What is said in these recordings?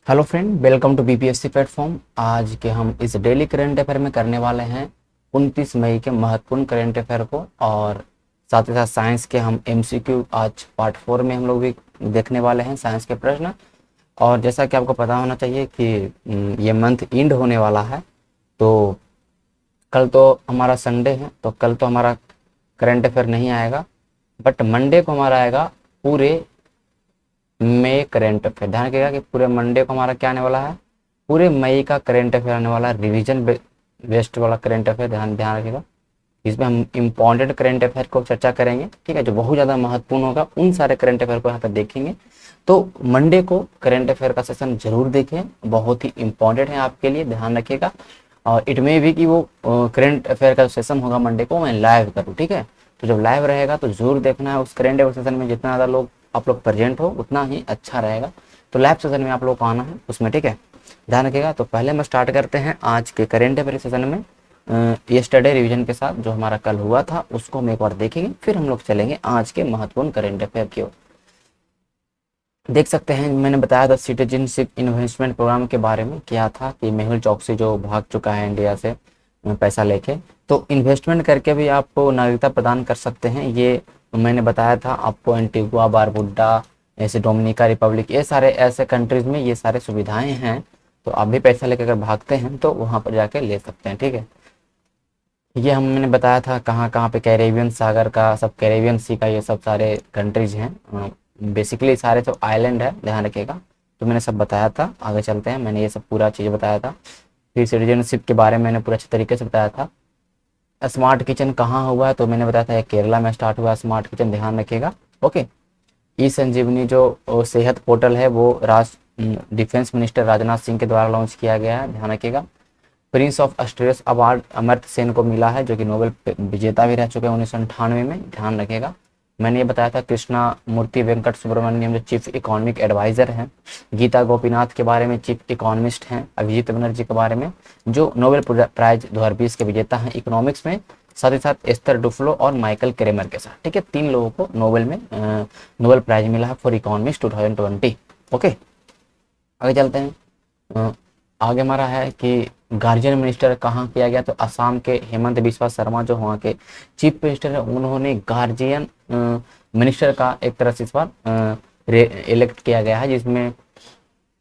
Hello friend, welcome to BPSC platform. आज के हम इस डेली करंट अफेयर में करने वाले हैं 29 मई के महत्वपूर्ण करंट अफेयर को, और साथ ही साथ साइंस के हम एमसीक्यू आज पार्ट 4 में हम लोग भी देखने वाले हैं साइंस के प्रश्न। और जैसा कि आपको पता होना चाहिए कि ये मंथ एंड होने वाला है, तो कल तो हमारा संडे है, तो कल तो हमारा करंट अफेयर नहीं आएगा, बट मंडे को हमारा आएगा पूरे मई करंट अफेयर। ध्यान रखिएगा कि पूरे मंडे को हमारा क्या आने वाला है, पूरे मई का करंट अफेयर आने वाला है, रिवीजन बेस्ड वाला करंट अफेयर। ध्यान ध्यान रखिएगा, इसमें हम इम्पॉर्टेंट करंट अफेयर को चर्चा करेंगे, ठीक है, जो बहुत ज़्यादा महत्वपूर्ण होगा उन सारे करंट अफेयर को यहाँ पर देखेंगे। तो मंडे को करंट अफेयर का सेशन जरूर देखें, बहुत ही इंपॉर्टेंट है आपके लिए, ध्यान रखिएगा। और इट मे भी कि वो करंट अफेयर का सेशन होगा मंडे को, मैं लाइव करूँ, ठीक है। तो जब लाइव रहेगा तो जरूर देखना है। उस करंट अफेयर सेशन में जितना ज़्यादा लोग आप लोग प्रेजेंट हो उतना ही अच्छा रहेगा। तो लाइव सेशन में आप लोग को आना है उसमें, ठीक है, ध्यान रखिएगा। तो पहले हम स्टार्ट करते हैं आज के करंट अफेयर सेशन में यस्टरडे रिवीजन के साथ। जो हमारा कल हुआ था उसको हम एक बार देखेंगे, फिर हम लोग चलेंगे आज के महत्वपूर्ण करंट अफेयर की ओर। देख सकते हैं, मैंने बताया था सिटीजनशिप इन्वेस्टमेंट प्रोग्राम के बारे में, क्या था कि मेहुल चौकसी जो भाग चुका है इंडिया से पैसा लेके, तो इन्वेस्टमेंट करके भी आपको नागरिकता प्रदान कर सकते हैं। ये मैंने बताया था आपको, एंटीगुआ बारबुडा, ऐसे डोमिनिका रिपब्लिक, ये सारे ऐसे कंट्रीज में ये सारे सुविधाएं हैं। तो आप भी पैसा लेकर अगर भागते हैं तो वहाँ पर जाके ले सकते हैं, ठीक है। ये मैंने बताया था कहाँ कहाँ पे कैरेबियन सागर का, सब कैरेबियन सी का ये सब सारे कंट्रीज हैं, बेसिकली सारे सब आइलैंड है, ध्यान रखिएगा। तो मैंने सब बताया था, आगे चलते हैं। मैंने ये सब पूरा चीज़ बताया था। फिर सिटीजनशिप के बारे में मैंने पूरा अच्छे तरीके से बताया था। स्मार्ट किचन कहाँ हुआ है, तो मैंने बताया था केरला में स्टार्ट हुआ स्मार्ट किचन, ध्यान रखिएगा। ओके, ई संजीवनी जो सेहत पोर्टल है वो डिफेंस मिनिस्टर राजनाथ सिंह के द्वारा लॉन्च किया गया है, ध्यान रखिएगा। Prince of Asturias award Amartya Sen को मिला है, जो कि नोबेल विजेता भी रह चुके हैं 1998 में, ध्यान रखिएगा। मैंने ये बताया था कृष्णा मूर्ति वेंकट सुब्रमण्यम जो चीफ इकोनॉमिक एडवाइजर हैं। गीता गोपीनाथ के बारे में चीफ इकोनॉमिस्ट हैं। अभिजीत बनर्जी के बारे में जो नोबेल प्राइज 2020 के विजेता हैं इकोनॉमिक्स में, साथ ही साथ एस्थर डुफ्लो और माइकल क्रेमर के साथ, ठीक है, 3 लोगों को नोबेल में नोबेल प्राइज मिला है फॉर इकोनॉमिक्स 2020। ओके, आगे चलते हैं। आगे हमारा है कि गार्जियन मिनिस्टर कहाँ किया गया, तो असम के हेमंत बिस्वा शर्मा जो वहाँ के चीफ मिनिस्टर है, उन्होंने गार्जियन मिनिस्टर का एक तरह से इस बार इलेक्ट किया गया है, जिसमें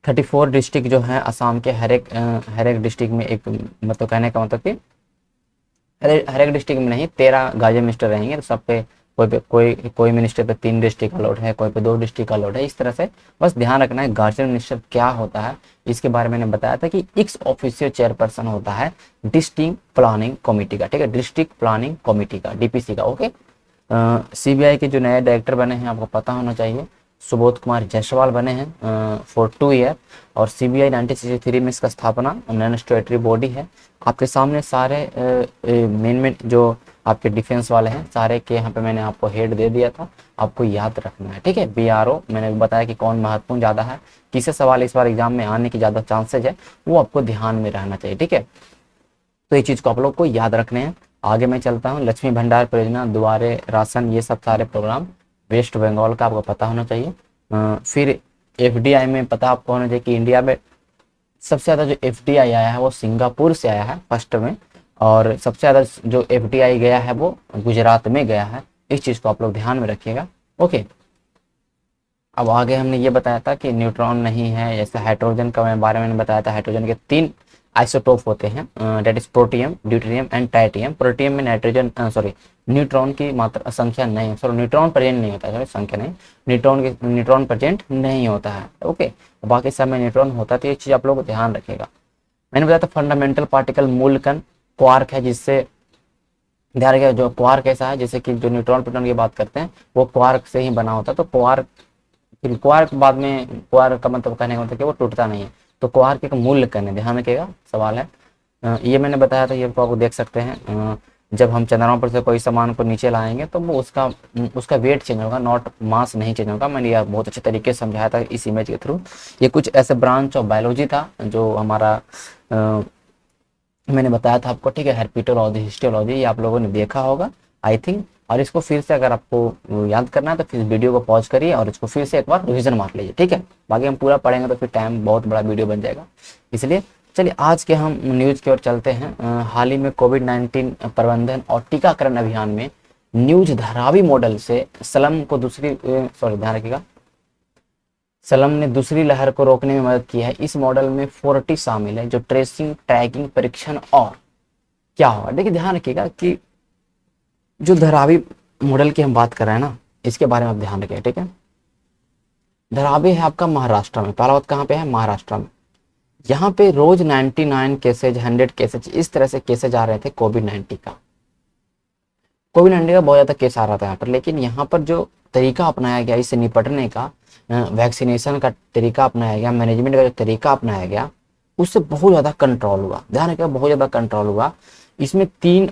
34 डिस्ट्रिक्ट जो है असम के हर एक डिस्ट्रिक्ट में एक, मतलब कहने का मतलब कि हर एक डिस्ट्रिक्ट में नहीं, 13 गार्जियन मिनिस्टर रहेंगे। तो सब पे कोई मिनिस्टर पे 3 डिस्ट्रिक्ट का लोड है, कोई पे 2 डिस्ट्रिक्ट का लोड है, इस तरह से बस ध्यान रखना है। गार्जियन मिनिस्टर क्या होता है इसके बारे में मैंने बताया था कि एक्स ऑफिशियल चेयरपर्सन होता है डिस्ट्रिक्ट प्लानिंग कमेटी का, ठीक है, डिस्ट्रिक्ट प्लानिंग कमेटी का, डीपीसी का। ओके, सीबीआई के जो नए डायरेक्टर बने हैं आपको पता होना चाहिए, सुबोध कुमार जायसवाल बने हैं फॉर 2 ईयर। और सीबीआई 1963 में इसका स्थापना नॉन स्टेटरी बॉडी है। आपके सामने सारे मेन जो आपके डिफेंस वाले हैं सारे के यहाँ पे मैंने आपको हेड दे दिया था, आपको याद रखना है, ठीक है। बीआरओ मैंने बताया कि कौन महत्वपूर्ण ज़्यादा है, किससे सवाल इस बार एग्जाम में आने की ज़्यादा चांसेज है, वो आपको ध्यान में रहना चाहिए, ठीक है। तो ये चीज़ को आप लोग को याद रखने हैं। आगे मैं चलता हूँ, लक्ष्मी भंडार परियोजना, दुआरे राशन, ये सब सारे प्रोग्राम वेस्ट बंगाल का आपको पता होना चाहिए। फिर एफडीआई में पता आपको होना चाहिए कि इंडिया में सबसे ज़्यादा जो एफडीआई आया है वो सिंगापुर से आया है फर्स्ट में, और सबसे ज़्यादा जो एफडीआई गया है वो गुजरात में गया है। इस चीज़ को आप लोग ध्यान में रखिएगा। ओके, अब आगे हमने ये बताया था कि न्यूट्रॉन नहीं है, जैसे हाइड्रोजन का बारे में बताया था। हाइड्रोजन के 3 आइसोटोप होते हैं, that is protium, deuterium and tritium. Protium में नाइट्रोजन न्यूट्रॉन की मात्रा संख्या नहीं, न्यूट्रॉन प्रेजेंट नहीं होता है, संख्या नहीं, न्यूट्रॉन प्रेजेंट नहीं होता है। ओके, बाकी सब में न्यूट्रॉन होता है, तो ये चीज़ आप लोग ध्यान रखिएगा। मैंने बताया था फंडामेंटल पार्टिकल मूलकण क्वार्क है, जिससे ध्यान रखिएगा जो क्वार्क ऐसा है जैसे कि जो न्यूट्रॉन प्रोटॉन की बात करते हैं वो क्वार्क से ही बना होता है। तो क्वार्क, फिर क्वार्क बाद में, क्वार्क का मतलब कहने का मतलब कि वो टूटता नहीं है, तो क्वार्क एक मूल्य कण है, ध्यान रखिएगा, सवाल है। ये मैंने बताया था, ये आपको देख सकते हैं। जब हम चंद्रमा पर से कोई सामान को नीचे लाएंगे तो वो उसका वेट चेंज होगा, नॉट मास नहीं चेंज होगा। मैंने यह बहुत अच्छे तरीके से समझाया था इस इमेज के थ्रू। ये कुछ ऐसे ब्रांच ऑफ बायोलॉजी था जो हमारा मैंने बताया था आपको, ठीक है, हेर्पेटोलॉजी, हिस्टोलॉजी, ये आप लोगों ने देखा होगा। I think. और इसको फिर से अगर आपको याद करना है तो फिर वीडियो को पॉज करिए और इसको फिर से एक बार रिवीजन मार लीजिए, ठीक है। बाकी हम पूरा पढ़ेंगे तो फिर टाइम बहुत बड़ा वीडियो बन जाएगा, इसलिए चलिए आज के हम न्यूज़ की ओर चलते हैं। हाल ही में कोविड-19 प्रबंधन और टीकाकरण अभियान में न्यूज धारावी मॉडल से सलम को ध्यान रखिएगा, सलम ने दूसरी लहर को रोकने में मदद की है। इस मॉडल में 4T शामिल है, जो ट्रेसिंग, ट्रैकिंग, परीक्षण और क्या होगा। देखिए ध्यान रखिएगा कि जो धारावी मॉडल की हम बात कर रहे हैं ना, इसके बारे में आप ध्यान रखिए, ठीक है। धारावी है आपका महाराष्ट्र में, पहला बात कहाँ पे है, महाराष्ट्र में। यहाँ पे रोज 99 केसेज, 100 केसेज, इस तरह से केसेज आ रहे थे कोविड-19 का। कोविड-19 का बहुत ज़्यादा केस आ रहा था यहाँ पर, लेकिन यहाँ पर जो तरीका अपनाया गया इससे निपटने का, वैक्सीनेशन का तरीका अपनाया गया, मैनेजमेंट का जो तरीका अपनाया गया, उससे बहुत ज़्यादा कंट्रोल हुआ। ध्यान रखिएगा, बहुत ज़्यादा कंट्रोल हुआ। इसमें 3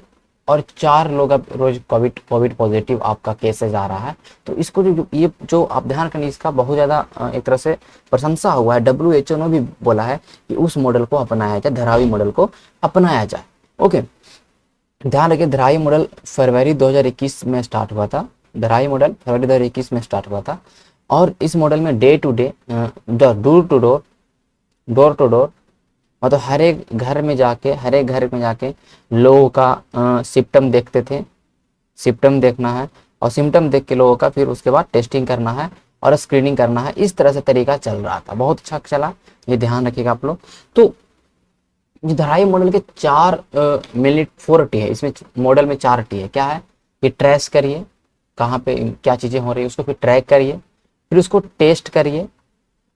और 4 लोग अब रोज कोविड पॉजिटिव आपका केसेज आ रहा है। तो इसको जो आप ध्यान करें, इसका बहुत ज़्यादा एक तरह से प्रशंसा हुआ है। WHO ने भी बोला है कि उस मॉडल को अपनाया जाए, धारावी मॉडल को अपनाया जाए। ओके, ध्यान रखिए, धारावी मॉडल फरवरी 2021 में स्टार्ट हुआ था। धारावी मॉडल फरवरी 2021 में स्टार्ट हुआ था और इस मॉडल में day to day, door to door, मतलब हर एक घर में जाके लोगों का सिम्टम देखते थे। सिम्टम देखना है और सिम्टम देख के लोगों का फिर उसके बाद टेस्टिंग करना है और स्क्रीनिंग करना है। इस तरह से तरीका चल रहा था, बहुत अच्छा चला, ये ध्यान रखिएगा आप लोग। तो ये धारावी मॉडल के 4 मिनट 4T है, इसमें मॉडल में 4T है। क्या है कि ट्रेस करिए, कहाँ पे क्या चीज़ें हो रही है उसको फिर ट्रैक करिए, फिर उसको टेस्ट करिए,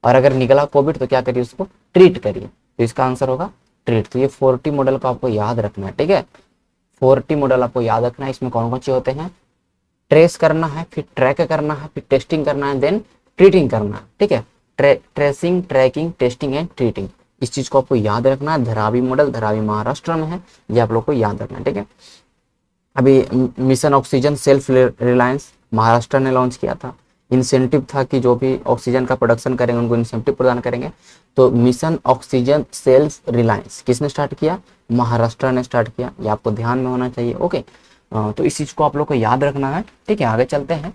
और अगर निकला कोविड तो क्या करिए, उसको ट्रीट करिए। तो इसका आंसर होगा ट्रीट। तो ये 4T मॉडल को आपको याद रखना है, ठीक है। 4T मॉडल आपको याद रखना है। इसमें कौन कौन से होते हैं, ट्रेस करना है, फिर ट्रैक करना है, फिर टेस्टिंग करना है, देन ट्रीटिंग करना है, ठीक है। Tracing, tracking, testing and treating, इस चीज को आपको याद रखना है। धारावी मॉडल, धारावी महाराष्ट्र में है, ये आप लोग को याद रखना है, ठीक है। अभी mission oxygen self reliance Maharashtra ने लॉन्च किया था। इंसेंटिव था कि जो भी ऑक्सीजन का प्रोडक्शन करेंगे उनको इंसेंटिव प्रदान करेंगे। तो मिशन ऑक्सीजन सेल्फ रिलायंस किसने स्टार्ट किया, महाराष्ट्र ने स्टार्ट किया, ये आपको ध्यान में होना चाहिए। ओके, तो इस चीज को आप लोग को याद रखना है, ठीक है। आगे चलते हैं।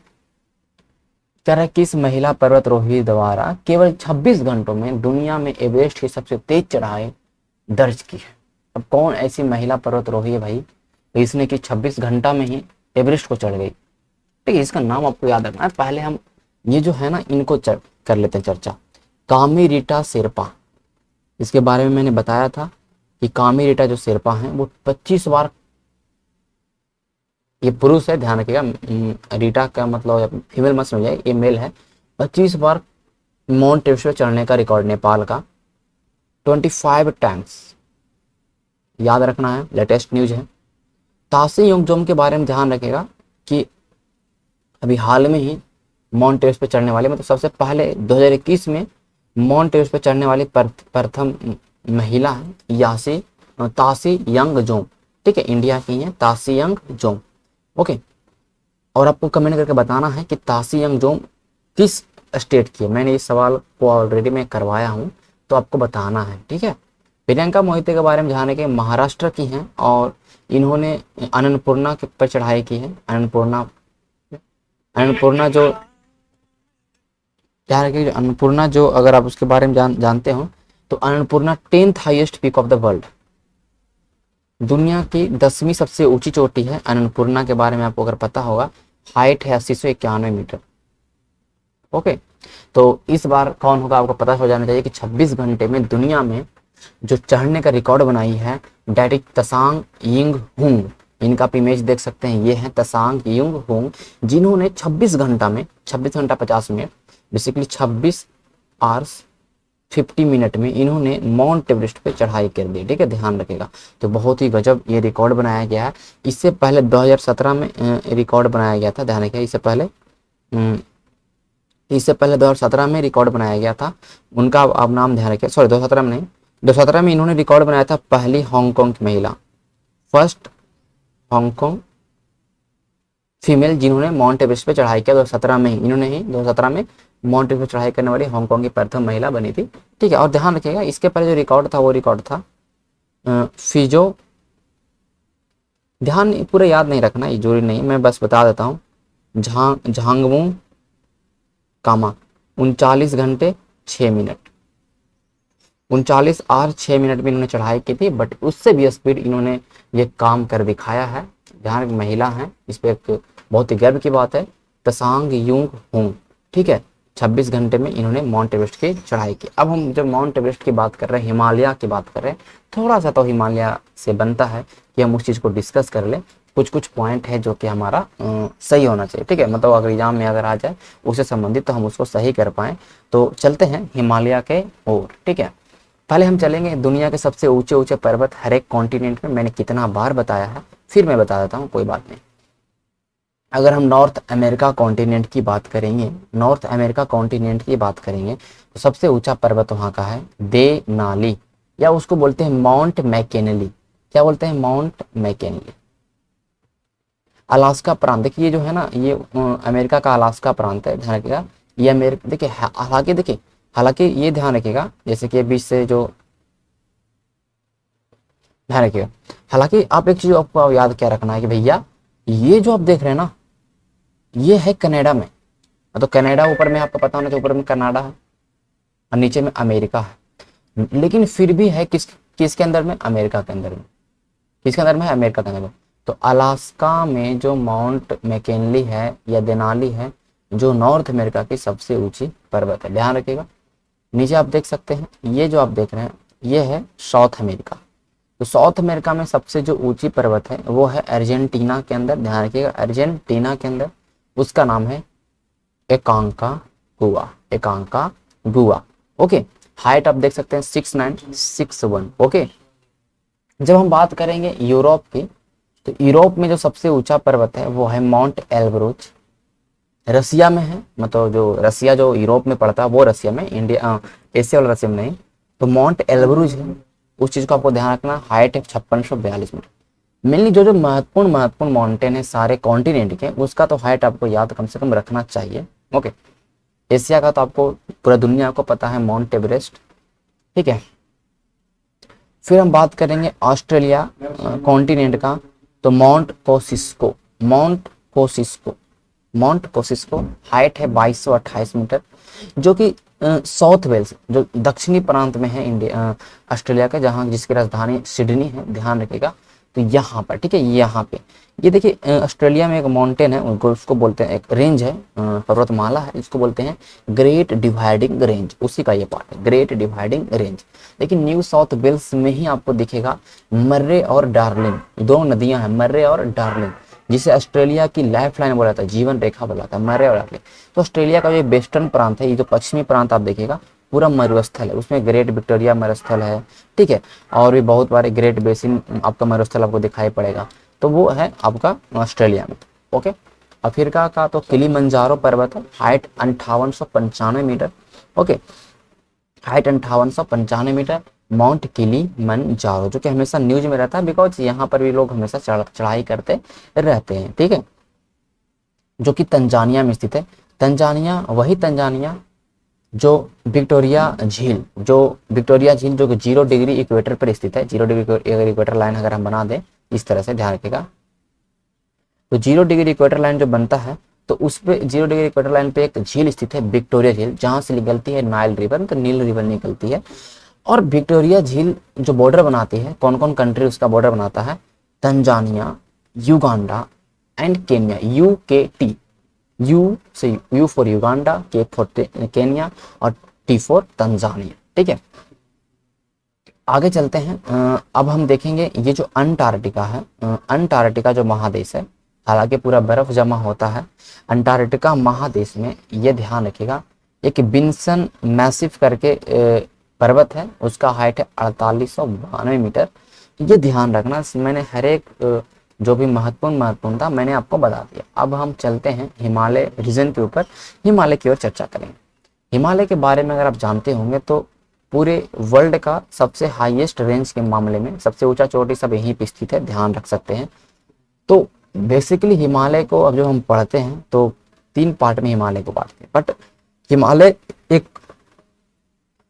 कह रहा है किस महिला पर्वतारोही द्वारा केवल 26 घंटों में दुनिया में एवरेस्ट की सबसे तेज चढ़ाई दर्ज की है। अब कौन ऐसी महिला पर्वतारोही है भाई, तो इसने कि 26 घंटा में ही एवरेस्ट को चढ़ गई, ठीक है। इसका नाम आपको याद रखना है। पहले हम ये जो है ना, इनको कर लेते हैं चर्चा। कामी रीटा शेरपा, इसके बारे में मैंने बताया था कि कामी रीटा जो शेरपा हैं वो 25 बार, ये पुरुष है ध्यान रखिएगा, रीटा का मतलब फीमेल मत समझिए, ये मेल है। 25 बार माउंट एवरेस्ट पे चढ़ने का रिकॉर्ड नेपाल का, 25 टाइम्स, याद रखना है, लेटेस्ट न्यूज है। ताशी योंगजोम के बारे में ध्यान रखिएगा कि अभी हाल में ही माउंट एवरेस्ट पे चढ़ने वाले, मतलब सबसे पहले 2021 में माउंट एवरेस्ट पे चढ़ने वाली प्रथम महिला है ताशी योंगजोम, ठीक है, इंडिया की है ताशी योंगजोम। ओके, और आपको कमेंट करके बताना है कि ताशी योंगजोम किस स्टेट की है। मैंने इस सवाल को ऑलरेडी मैं करवाया हूँ, तो आपको बताना है, ठीक है। प्रियंका मोहिते के बारे में जाने के, महाराष्ट्र की हैं और इन्होंने अन्नपूर्णा के पर चढ़ाई की है। अन्नपूर्णा जो क्या है, अन्नपूर्णा जो अगर आप उसके बारे में जानते हो तो Annapurna 10th highest peak of the world, दुनिया की 10वीं सबसे ऊंची चोटी है। अन्नपूर्णा के बारे में आपको अगर पता होगा, हाइट है 8091 मीटर। ओके, तो इस बार कौन होगा आपको पता हो जाना चाहिए कि 26 घंटे में दुनिया में जो चढ़ने का रिकॉर्ड बनाई है डेट इज तसांग यिंग हुंग। इनका आप इमेज देख सकते हैं, ये है तसांग यिंग हुंग, जिन्होंने 26 घंटा में 26 घंटा 50 मिनट, बेसिकली 26 आवर्स 50 मिनट में इन्होंने माउंट एवरेस्ट पे चढ़ाई कर दी, ठीक है, ध्यान रखेगा। तो बहुत ही गजब ये रिकॉर्ड बनाया गया है। इससे पहले 2017 में रिकॉर्ड बनाया गया था, ध्यान रखिए। इससे पहले 2017 में रिकॉर्ड बनाया गया था उनका, आप नाम ध्यान रखिए, सॉरी 2017 में नहीं, 2017 में इन्होंने रिकॉर्ड बनाया था, पहली हांगकांग की महिला, फर्स्ट हांगकांग फीमेल जिन्होंने माउंट एवरेस्ट पे चढ़ाई किया। 2017 में ही इन्होंने ही 2017 में माउंट एवरेस्ट चढ़ाई करने वाली हांगकांग की प्रथम महिला बनी थी, ठीक है। और ध्यान रखिएगा, इसके पहले जो रिकॉर्ड था वो रिकॉर्ड था फिजो ध्यान पूरा याद नहीं रखना, ये जरूरी नहीं, मैं बस बता देता हूँ। झांगवू कामा 39 घंटे 6 मिनट, 39 और 6 मिनट में इन्होंने चढ़ाई की थी, बट उससे भी स्पीड इन्होंने ये काम कर दिखाया है। ध्यान, महिला है, इस पर एक बहुत ही गर्व की बात है, तसांग युंग होंग, ठीक है। 26 घंटे में इन्होंने माउंट एवरेस्ट की चढ़ाई की। अब हम जब माउंट एवरेस्ट की बात कर रहे हैं, हिमालय की बात कर रहे हैं, थोड़ा सा तो हिमालय से बनता है कि हम उस चीज़ को डिस्कस कर लें। कुछ कुछ पॉइंट है जो कि हमारा सही होना चाहिए, ठीक है, मतलब अगर एग्जाम में अगर आ जाए उससे संबंधित तो हम उसको सही कर पाएँ। तो चलते हैं हिमालय के ओर, ठीक है। पहले हम चलेंगे दुनिया के सबसे ऊंचे ऊंचे पर्वत हर एक कॉन्टिनेंट में, मैंने कितना बार बताया है, फिर मैं बता देता हूँ, कोई बात नहीं। अगर हम नॉर्थ अमेरिका कॉन्टिनेंट की बात करेंगे, नॉर्थ अमेरिका कॉन्टिनेंट की बात करेंगे, तो सबसे ऊंचा पर्वत वहाँ का है देनाली, या उसको बोलते हैं माउंट मैकेनली। क्या बोलते हैं? माउंट मैकेनली। अलास्का प्रांत, देखिए ये जो है ना, ये अमेरिका का अलास्का प्रांत है, ध्यान रखिएगा। ये अमेरिका, देखिए हालांकि देखिए, हालांकि ये ध्यान रखिएगा, जैसे कि बीच से जो, ध्यान रखिएगा, हालांकि आप एक चीज आपको याद क्या रखना है कि भैया ये जो आप देख रहे हैं ना, ये है कनाडा में, तो कनाडा ऊपर में आपको पता होना चाहिए, ऊपर में कनाडा है और नीचे में अमेरिका है, लेकिन फिर भी है किसके अंदर में? अमेरिका के अंदर में। किसके अंदर में है? अमेरिका के अंदर में। तो अलास्का में जो माउंट मैकेनली है या देनाली है, जो नॉर्थ अमेरिका की सबसे ऊंची पर्वत है, ध्यान रखिएगा। नीचे आप देख सकते हैं, ये जो आप देख रहे हैं ये है साउथ अमेरिका। तो साउथ अमेरिका में सबसे जो ऊंची पर्वत है वो है अर्जेंटीना के अंदर, ध्यान रखिएगा, अर्जेंटीना के अंदर। उसका नाम है एकांका गुआ, एकांका गुआ, ओके। हाइट आप देख सकते हैं 6961, ओके। जब हम बात करेंगे यूरोप की, तो यूरोप में जो सबसे ऊंचा पर्वत है वो है माउंट एल्ब्रुज, रसिया में है, मतलब जो रसिया जो यूरोप में पड़ता है वो रसिया में, इंडिया एशिया वाला रसिया में नहीं। तो माउंट एल्ब्रुज है, उस चीज को आपको ध्यान रखना। हाइट है 5642 मीटर। मेनली जो जो महत्वपूर्ण महत्वपूर्ण माउंटेन है सारे कॉन्टिनेंट के, उसका तो हाइट आपको याद कम से कम रखना चाहिए, ओके। एशिया का तो आपको, पूरा दुनिया को पता है, माउंट एवरेस्ट, ठीक है। फिर हम बात करेंगे ऑस्ट्रेलिया कॉन्टिनेंट का, तो माउंट कोसिस्को, माउंट कोसिस्को, माउंट कोसिस्को, हाइट है 2228 मीटर, जो कि साउथ वेल्स जो दक्षिणी प्रांत में है इंडिया, ऑस्ट्रेलिया का, जहाँ जिसकी राजधानी सिडनी है, ध्यान रखिएगा। तो यहाँ पर, ठीक है, यहाँ पे ये देखिए, ऑस्ट्रेलिया में एक माउंटेन है, उसको बोलते हैं, एक रेंज है, पर्वतमाला है, इसको बोलते हैं ग्रेट डिवाइडिंग रेंज, उसी का ये पार्ट है, ग्रेट डिवाइडिंग रेंज। लेकिन न्यू साउथ वेल्स में ही आपको दिखेगा मर्रे और डार्लिंग, दो नदियां हैं, मर्रे और डार्लिंग, जिसे ऑस्ट्रेलिया की लाइफ लाइन बोला था, जीवन रेखा बोला था, मर्रे और डार्लिंग। तो ऑस्ट्रेलिया का जो वेस्टर्न प्रांत है, ये जो पश्चिमी प्रांत आप देखिएगा, पूरा मरुस्थल है, उसमें ग्रेट विक्टोरिया मरुस्थल है, ठीक है, और भी बहुत बारे ग्रेट बेसिन आपका मरुस्थल आपको दिखाई पड़ेगा। तो वो है आपका ऑस्ट्रेलिया में, ओके। अफ्रीका का तो किलिमंजारो पर्वत है, height 5895 meter, okay, height 5895 meter, mount Kilimanjaro, जो कि हमेशा न्यूज में रहता है, बिकॉज यहाँ पर भी लोग हमेशा चढ़ाई करते रहते हैं, ठीक है, जो कि तंजानिया में स्थित है। तंजानिया, वही तंजानिया जो विक्टोरिया झील, जो विक्टोरिया झील जो कि 0 डिग्री इक्वेटर पर स्थित है, 0 डिग्री इक्वेटर लाइन अगर हम बना दें इस तरह से, ध्यान रखिएगा, तो 0 डिग्री इक्वेटर लाइन जो बनता है, तो उस पे 0 डिग्री इक्वेटर लाइन पे एक झील स्थित है, विक्टोरिया झील, जहां से निकलती है नाइल रिवर, तो नील रिवर निकलती है। और विक्टोरिया झील जो बॉर्डर बनाती है, कौन कौन कंट्री उसका बॉर्डर बनाता है? Tanzania, Uganda and Kenya, UKT, you से यू फॉर युगांडा, के फॉर केन्या और T फॉर तंजानिया, ठीक है। आगे चलते हैं, अब हम देखेंगे ये जो अंटार्कटिका है, अंटार्कटिका जो महादेश है, हालांकि पूरा बर्फ जमा होता है अंटार्कटिका महादेश में, ये ध्यान रखिएगा। एक बिन्सन मैसिव करके पर्वत है, उसका हाइट है 4892 मीटर। ये ध्यान रखना, मैंने हर एक जो भी महत्वपूर्ण था मैंने आपको बता दिया। अब हम चलते हैं हिमालय रीजन के ऊपर, हिमालय की ओर चर्चा करेंगे। हिमालय के बारे में अगर आप जानते होंगे तो पूरे वर्ल्ड का सबसे हाईएस्ट रेंज के मामले में सबसे ऊंचा चोटी सब यहीं पे स्थित है, ध्यान रख सकते हैं। तो बेसिकली हिमालय को अब जो हम पढ़ते हैं तो 3 पार्ट में हिमालय को बांटते हैं, बट हिमालय एक,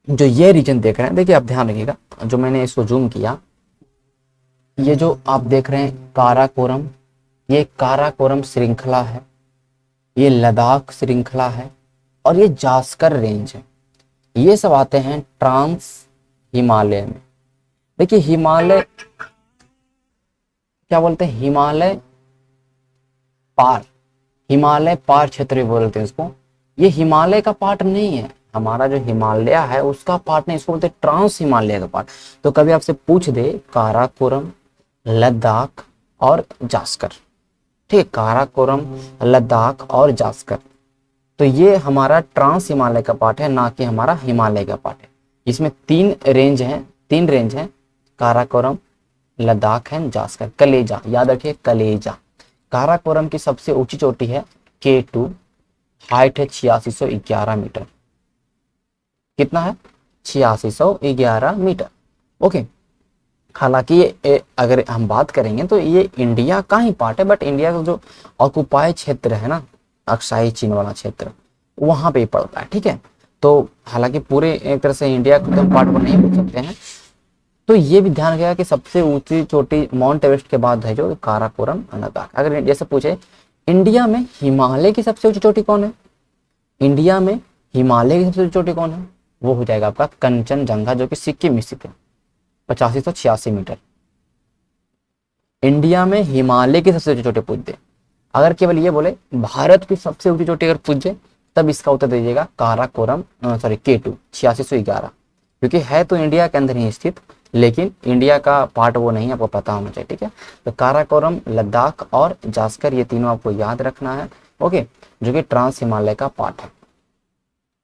जो ये रीजन देख रहे हैं, देखिए आप ध्यान रखिएगा, जो मैंने इसको जूम किया, ये जो आप देख रहे हैं काराकोरम, ये काराकोरम श्रृंखला है, ये लद्दाख श्रृंखला है, और ये जास्कर रेंज है। ये सब आते हैं ट्रांस हिमालय में। देखिए हिमालय क्या बोलते हैं, हिमालय पार, हिमालय पार क्षेत्र भी बोलते हैं इसको। ये हिमालय का पार्ट नहीं है, हमारा जो हिमालय है उसका पार्ट नहीं, इसको बोलते हैं ट्रांस हिमालय का पार्ट। तो कभी आपसे पूछ दे काराकोरम, लद्दाख और जास्कर, ठीक है, काराकोरम, लद्दाख और जास्कर, तो ये हमारा ट्रांस हिमालय का पार्ट है, ना कि हमारा हिमालय का पार्ट है। इसमें तीन रेंज हैं, काराकोरम, लद्दाख है, जास्कर। कलेजा याद रखिए, कलेजा। काराकोरम की सबसे ऊंची चोटी है K2, हाइट है 8611 मीटर। कितना है, 8611 मीटर। ओके, हालांकि ये अगर हम बात करेंगे तो ये इंडिया का ही पार्ट है, बट इंडिया का जो ऑक्युपाई क्षेत्र है ना, अक्साई चीन वाला क्षेत्र, वहां पे पड़ता है, ठीक है। तो हालांकि पूरे एक तरह से इंडिया का तो पार्ट को नहीं बोल सकते हैं। तो ये भी ध्यान रखिएगा कि सबसे ऊंची चोटी माउंट एवरेस्ट के बाद है जो काराकोरम, लद्दाख। अगर जैसे पूछे इंडिया में हिमालय की सबसे ऊंची चोटी कौन है, इंडिया में हिमालय की सबसे ऊंची चोटी कौन है, वो हो जाएगा आपका कंचनजंगा, जो कि सिक्किम में स्थित है, 8586 मीटर। इंडिया में हिमालय की सबसे ऊंची चोटी पूछ दे, अगर केवल ये बोले भारत की सबसे ऊंची चोटी अगर पूछ जाए, तब इसका उत्तर दीजिएगा काराकोरम, सॉरी K2, 8611, क्योंकि है तो इंडिया के अंदर ही स्थित, लेकिन इंडिया का पार्ट वो नहीं, आपको पता होना चाहिए, ठीक है। तो काराकोरम, लद्दाख और जास्कर, ये तीनों आपको याद रखना है, ओके, जो कि ट्रांस हिमालय का पार्ट है।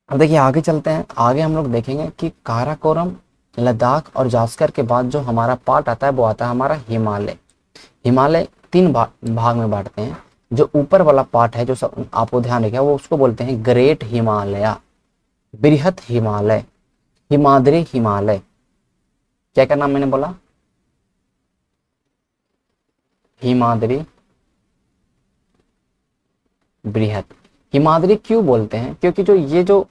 अब देखिए आगे चलते हैं, आगे हम लोग देखेंगे कि काराकोरम, लद्दाख और जास्कर के बाद जो हमारा पार्ट आता है वो आता है हमारा हिमालय। हिमालय तीन भाग में बांटते हैं। जो ऊपर वाला पार्ट है, जो सब आपको ध्यान रखिएगा, वो उसको बोलते हैं ग्रेट हिमालय, बृहत हिमालय, हिमाद्री हिमालय। क्या क्या नाम मैंने बोला, हिमाद्री, बृहत। हिमाद्री क्यों बोलते हैं, क्योंकि जो ये जो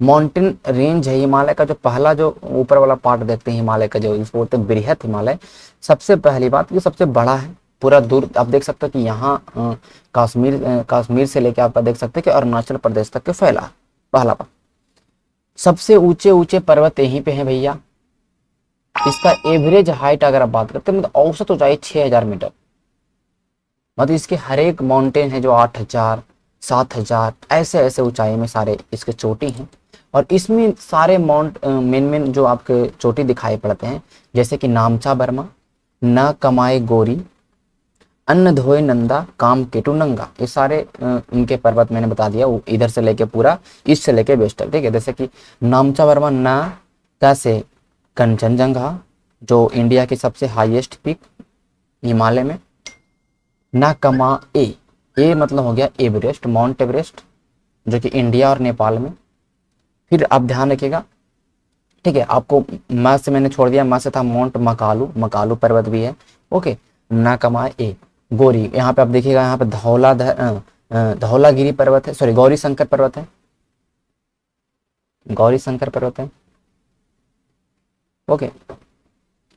माउंटेन रेंज है हिमालय का, जो पहला जो ऊपर वाला पार्ट देखते हैं हिमालय का, जो इसको बोलते हैं बृहत हिमालय। सबसे पहली बात, ये सबसे बड़ा है, पूरा दूर आप देख सकते हो कि यहाँ कश्मीर से लेके आप देख सकते हैं कि अरुणाचल प्रदेश तक के फैला है, पहला बात। सबसे ऊंचे ऊंचे पर्वत यहीं पे हैं भैया। इसका एवरेज हाइट अगर आप बात करते हैं, मतलब औसत ऊंचाई 6000 मीटर। मतलब इसके हर एक माउंटेन है जो 8000, 7000 ऐसे ऐसे ऊंचाई में सारे इसके चोटी हैं। और इसमें सारे मेन जो आपके चोटी दिखाई पड़ते हैं, जैसे कि नामचा बर्मा, न कमाए गोरी, अन्न धोए नंदा, काम केटू नंगा, ये सारे इनके पर्वत मैंने बता दिया, इधर से लेके पूरा ईस्ट से लेके वेस्ट तक, ठीक है। जैसे कि नामचा बर्मा, ना कैसे कंचनजंगा, जो इंडिया की सबसे हाईएस्ट पीक हिमालय में, ना कमा ए मतलब हो गया एवरेस्ट, माउंट एवरेस्ट, जो कि इंडिया और नेपाल में। फिर आप ध्यान रखिएगा, ठीक है, आपको मैं से मैंने छोड़ दिया, मैं से था माउंट मकालू, मकालू पर्वत भी है, ओके। ना कमा ए गोरी, यहाँ पे आप देखिएगा, यहाँ पे धौलागिरी पर्वत है, सॉरी गौरी शंकर पर्वत है, गौरी शंकर पर्वत है, ओके।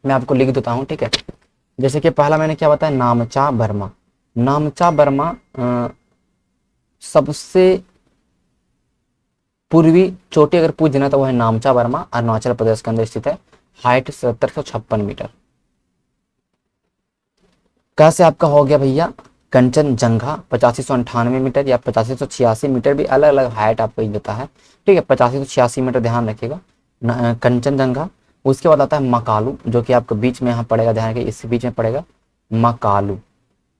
मैं आपको लिख देता हूँ, ठीक है। जैसे कि पहला मैंने क्या बताया, नामचा बर्मा। नामचा बर्मा सबसे पूर्वी चोटी अगर पूछ देना तो वो है नामचा बर्मा, अरुणाचल प्रदेश के अंदर स्थित है, हाइट 1756 मीटर। कैसे आपका हो गया भैया कंचनजंगा, 8598 मीटर या 8586 मीटर, भी अलग अलग हाइट आपको देता है, ठीक है। 8586 मीटर ध्यान रखिएगा, कंचनजंगा। उसके बाद आता है मकालू, जो कि आपको बीच में यहाँ पड़ेगा, ध्यान रखिए, इस बीच में पड़ेगा मकालू।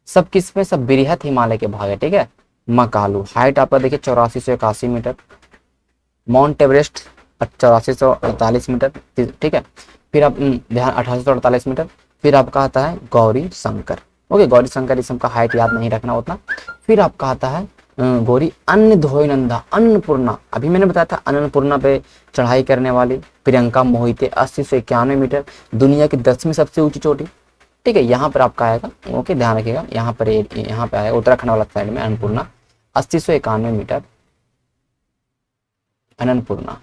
सब किस में, सब बृहत हिमालय के भाग है, ठीक है। मकालू हाइट आपका देखिए 8481 मीटर, माउंट एवरेस्ट 8448 मीटर, ठीक है। फिर आप ध्यान 1848 मीटर। फिर आपका आता है गौरी शंकर, ओके, गौरी शंकर, इस सबका हाइट याद नहीं रखना उतना। फिर आपका आता है गौरी अन्न धोई नंदा, अन्नपूर्णा, अभी मैंने बताया था अन्नपूर्णा पे चढ़ाई करने वाली प्रियंका मोहिते, 8091 मीटर, दुनिया की 10वीं सबसे ऊंची चोटी, ठीक है। यहाँ पर आपका आएगा, ओके, ध्यान रखिएगा, यहाँ पर आएगा उत्तराखंड वाला साइड में अन्नपूर्णा, 8091 मीटर अन्नपूर्णा,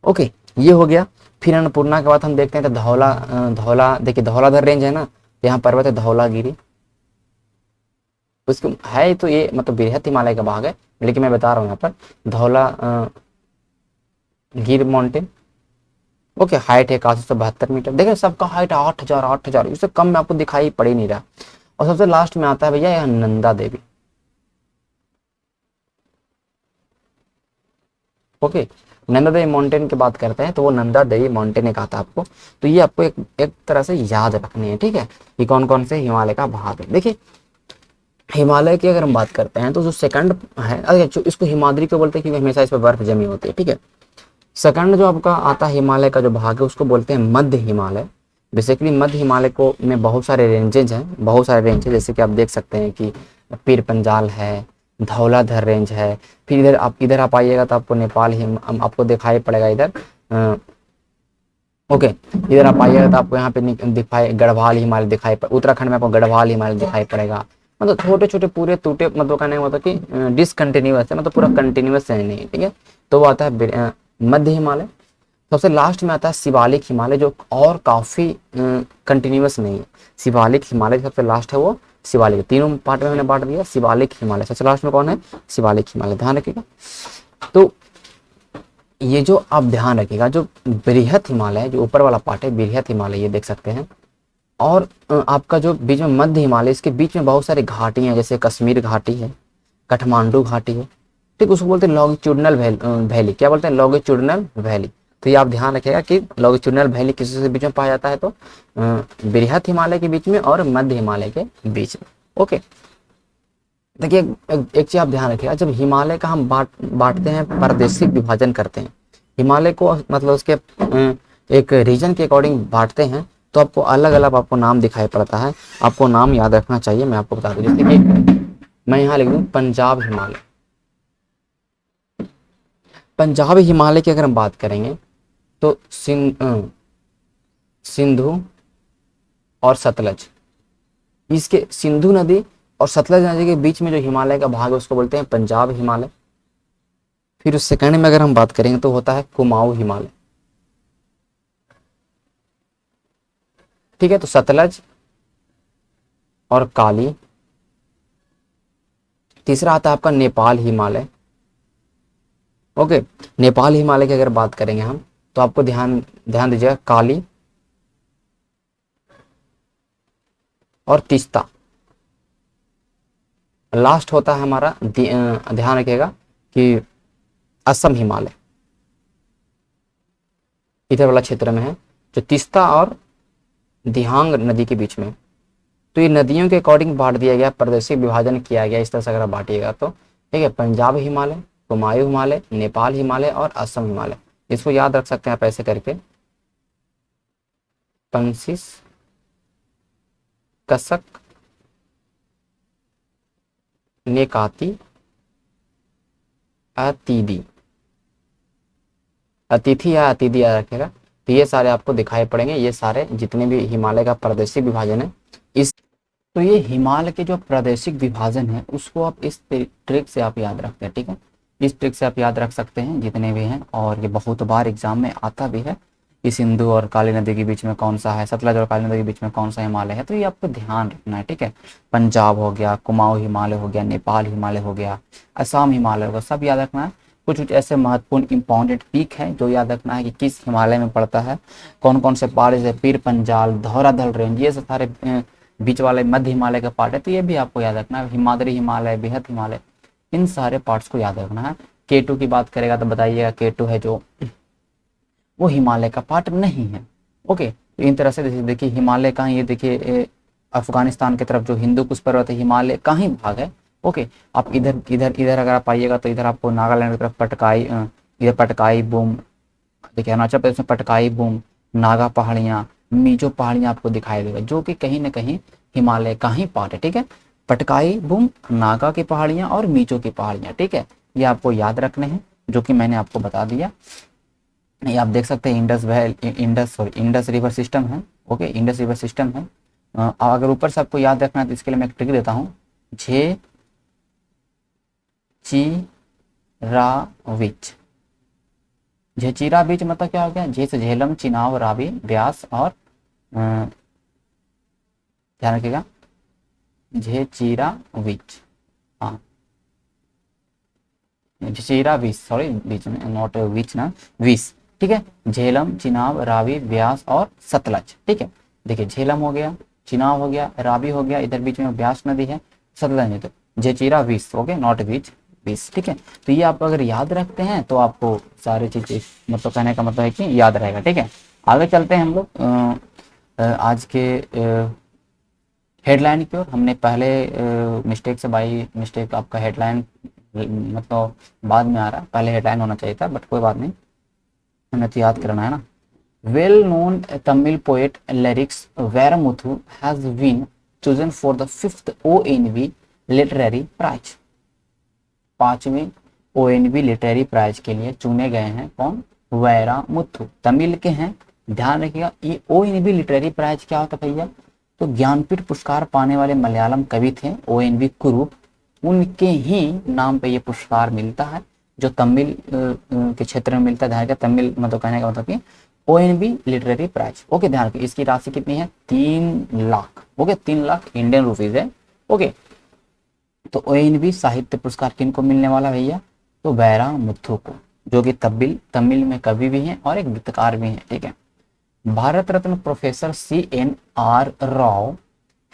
ओके, ये हो गया। फिर अन्नपूर्णा के बाद हम देखते हैं तो धौला देखिए धौलाधर रेंज है ना, यहाँ पर्वत है धौलागिरी, उसको है तो ये मतलब बृहत हिमालय का भाग है, लेकिन मैं बता रहा हूँ यहाँ पर धौला गिर माउंटेन। ओके, हाइट है 8172 मीटर। देखिए सबका हाइट 8000, इससे कम में आपको दिखाई पड़ ही नहीं रहा। और सबसे लास्ट में आता है भैया यह नंदा देवी। ओके, नंदा देवी माउंटेन की बात करते हैं तो वो नंदा देवी माउंटेन एक आता है आपको। तो ये आपको एक तरह से याद रखनी है, ठीक है, ये कौन कौन से हिमालय का भाग है। देखिए हिमालय की अगर हम बात करते हैं तो जो सेकंड है, अरे इसको हिमाद्री क्यों बोलते हैं, क्योंकि हमेशा इस पर बर्फ जमी होती है, ठीक है। सेकंड जो आपका आता है हिमालय का जो भाग है उसको बोलते हैं मध्य हिमालय। बेसिकली मध्य हिमालय को में बहुत सारे रेंजेज हैं, बहुत सारे रेंज है, जैसे कि आप देख सकते हैं कि पीर पंजाल है, धौलाधर रेंज है। फिर इधर आप आइएगा तो आपको नेपाल आपको दिखाई पड़ेगा इधर। ओके, इधर आप आइएगा तो आपको यहाँ पे दिखाई गढ़वाल हिमालय दिखाई उत्तराखंड में आपको गढ़वाल हिमालय दिखाई पड़ेगा। मतलब छोटे छोटे पूरे टूटे, मतलब कहने का मतलब कि डिसकंटिन्यूअस है, मतलब पूरा कंटिन्यूअस है नहीं, ठीक है। तो वो आता है मध्य हिमालय। सबसे लास्ट में आता है शिवालिक हिमालय, जो और काफी कंटिन्यूअस नहीं है। शिवालिक हिमालय सबसे लास्ट है, वो शिवालिक, तीनों पार्ट में मैंने बांट दिया। शिवालिक हिमालय सबसे लास्ट में कौन है, शिवालिक हिमालय, ध्यान रखिएगा। तो ये जो आप ध्यान रखिएगा, जो बृहत हिमालय है, जो ऊपर वाला पार्ट है बृहत हिमालय, ये देख सकते हैं। और आपका जो बीच में मध्य हिमालय, इसके बीच में बहुत सारी घाटी हैं, जैसे कश्मीर घाटी है, काठमांडू घाटी है, ठीक, उसको बोलते हैं लॉन्गिट्यूडनल वैली। क्या बोलते हैं, लॉन्गिट्यूडनल वैली। तो ये आप ध्यान रखिएगा कि लॉन्गिट्यूडनल वैली किसी से बीच में पाया जाता है, तो बृहत हिमालय के बीच में और मध्य हिमालय के बीच में। ओके, देखिए एक चीज आप ध्यान रखिएगा, जब हिमालय का हम बांटते हैं, प्रादेशिक विभाजन करते हैं हिमालय को, मतलब उसके एक रीजन के अकॉर्डिंग बांटते हैं, तो आपको अलग अलग आपको नाम दिखाई पड़ता है। आपको नाम याद रखना चाहिए, मैं आपको बता दूं, जैसे कि मैं यहाँ लिख दूं पंजाब हिमालय। पंजाब हिमालय की अगर हम बात करेंगे तो सिंधु और सतलज, इसके सिंधु नदी और सतलज नदी के बीच में जो हिमालय का भाग है उसको बोलते हैं पंजाब हिमालय। फिर उस सेकंड में अगर हम बात करेंगे तो होता है कुमाऊं हिमालय, ठीक है। तो सतलज और काली। तीसरा आता है आपका नेपाल हिमालय। ओके, नेपाल हिमालय की अगर बात करेंगे हम तो आपको ध्यान ध्यान दीजिएगा, काली और तीस्ता। लास्ट होता है हमारा ध्यान रखिएगा कि असम हिमालय, इधर वाला क्षेत्र में है, जो तीस्ता और दिहांग नदी के बीच में। तो ये नदियों के अकॉर्डिंग बांट दिया गया, प्रादेशिक विभाजन किया गया, इस तरह से अगर बांटिएगा तो, ठीक है। पंजाब हिमालय, कुमायूं हिमालय, नेपाल हिमालय और असम हिमालय, इसको याद रख सकते हैं आप ऐसे करके, पंसिस, कसक, नेकाती, अतीदी, अतिथि या अतिथि याद रखेगा। तो ये सारे आपको दिखाई पड़ेंगे, ये सारे जितने भी हिमालय का प्रादेशिक विभाजन है। इस तो ये हिमालय के जो प्रादेशिक विभाजन है उसको आप इस ट्रिक से आप याद रखते हैं, ठीक है। इस ट्रिक से आप याद रख सकते हैं जितने भी हैं, और ये बहुत बार एग्जाम में आता भी है। इस सिंधु और काली नदी के बीच में कौन सा है, सतलज और काली नदी के बीच में कौन सा हिमालय है, तो ये आपको ध्यान रखना है, ठीक है। पंजाब हो गया, कुमाऊं हिमालय हो गया, नेपाल हिमालय हो गया, असम हिमालय होगा, सब याद रखना है। कुछ कुछ ऐसे महत्वपूर्ण इंपॉर्टेंट पीक है जो याद रखना है कि किस हिमालय में पड़ता है, कौन कौन से पहाड़, जैसे पीर पंजाल, धौलाधर रेंज, ये सब सारे बीच वाले मध्य हिमालय का पार्ट है, तो ये भी आपको याद रखना है। हिमाद्री हिमालय, बृहत हिमालय, इन सारे पार्ट्स को याद रखना है। K2 की बात करेगा तो बताइएगा, K2 है जो वो हिमालय का पार्ट नहीं है। ओके, तो इन तरह से देखिए हिमालय का, ये देखिए अफगानिस्तान की तरफ जो हिंदू कुश पर्वत है, हिमालय का ही भाग है। ओके, आप इधर इधर इधर अगर आप आइएगा तो इधर आपको नागालैंड की तरफ पटकाई, इधर पटकाई बूम, देखिए अरुणाचल प्रदेश में पटकाई बूम, नागा पहाड़ियाँ, मीजो पहाड़ियाँ आपको दिखाई देगा, जो कि कहीं ना कहीं हिमालय का ही पार्ट है, ठीक है। पटकाई बूम, नागा की पहाड़ियाँ और मीजो की पहाड़ियाँ, ठीक है, ये आपको याद रखने हैं, जो कि मैंने आपको बता दिया। ये आप देख सकते हैं इंडस रिवर सिस्टम है। ओके, इंडस रिवर सिस्टम है। अगर ऊपर से आपको याद रखना है तो इसके लिए मैं एक ट्रिक देता हूँ, झे ची रा विच। झेचीरा बीच मतलब क्या हो गया, झे से झेलम, चिनाव, रावी, व्यास और ध्यान रखिएगा, झेचीरा विच, हाँ झेचीरा विच, सॉरी बीच में नॉट विच ना, विच, ठीक है। झेलम, चिनाब, रावी, ब्यास और सतलज, ठीक है। देखिए झेलम हो गया, चिनाब हो गया, रावी हो गया, इधर बीच में ब्यास नदी है, सतलज नहीं, तो झेचीरा विच, ओके नॉट विच, विच, ठीक है। तो ये आप अगर याद रखते हैं तो आपको सारी चीजें, मतलब कहने का मतलब है कि याद रहेगा, ठीक है। आगे चलते हैं हम लोग आज के हेडलाइन की ओर। हमने पहले मिस्टेक से बाई मिस्टेक आपका हेडलाइन मतलब बाद में आ रहा है, पहले हेडलाइन होना चाहिए था, बट कोई बात नहीं, हमें तो याद करना है ना। Well known Tamil poet lyrics Vairamuthu has been chosen for the 5th ONV literary prize. 5वें ONV लिटरेरी प्राइज के लिए चुने गए हैं कौन? वैरामुथु, तमिल के हैं। ध्यान रखिएगा, ये ONV लिटरेरी प्राइज क्या होता है भैया? तो ज्ञानपीठ पुरस्कार पाने वाले मलयालम कवि थे ONV कुरूप, उनके ही नाम पे ये पुरस्कार मिलता है, जो तमिल के क्षेत्र में मिलता है। ध्यान रखिएगा, तमिल मतलब कहने का मतलब कि ONV लिटरेरी प्राइज, ओके। ध्यान रखिए, इसकी राशि कितनी है? 3 lakh, okay 3 lakh Indian rupees है, ओके। तो ONV साहित्य पुरस्कार किनको मिलने वाला भैया? तो वैरामुथु को, जो कि तमिल में कवि भी हैं और एक गीतकार भी हैं, ठीक है। Bharat Ratna professor CNR Rao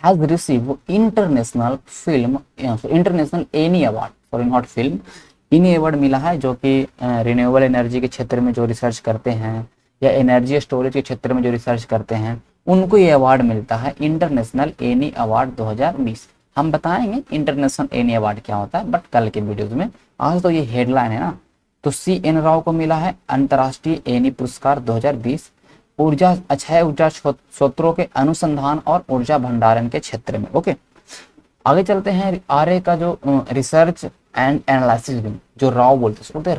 has receive international Eni award, sorry not film, Eni award मिला है, जो कि रिन्यूएबल एनर्जी के क्षेत्र में जो रिसर्च करते हैं या एनर्जी स्टोरेज के क्षेत्र में जो रिसर्च करते हैं, उनको ये अवार्ड मिलता है, इंटरनेशनल एनी अवार्ड 2020। हम बताएंगे इंटरनेशनल एनी अवार्ड क्या होता है, बट कल के वीडियोज में। आज तो ये हेडलाइन है ना। तो CN राव को मिला है अंतर्राष्ट्रीय एनी पुरस्कार 2020 ऊर्जा, अक्षय ऊर्जा स्रोतों के अनुसंधान और ऊर्जा भंडारण के क्षेत्र में, ओके। आगे चलते हैं, आर्य का जो रिसर्च एंड एनालिसिस विंग, जो राव बोलते हैं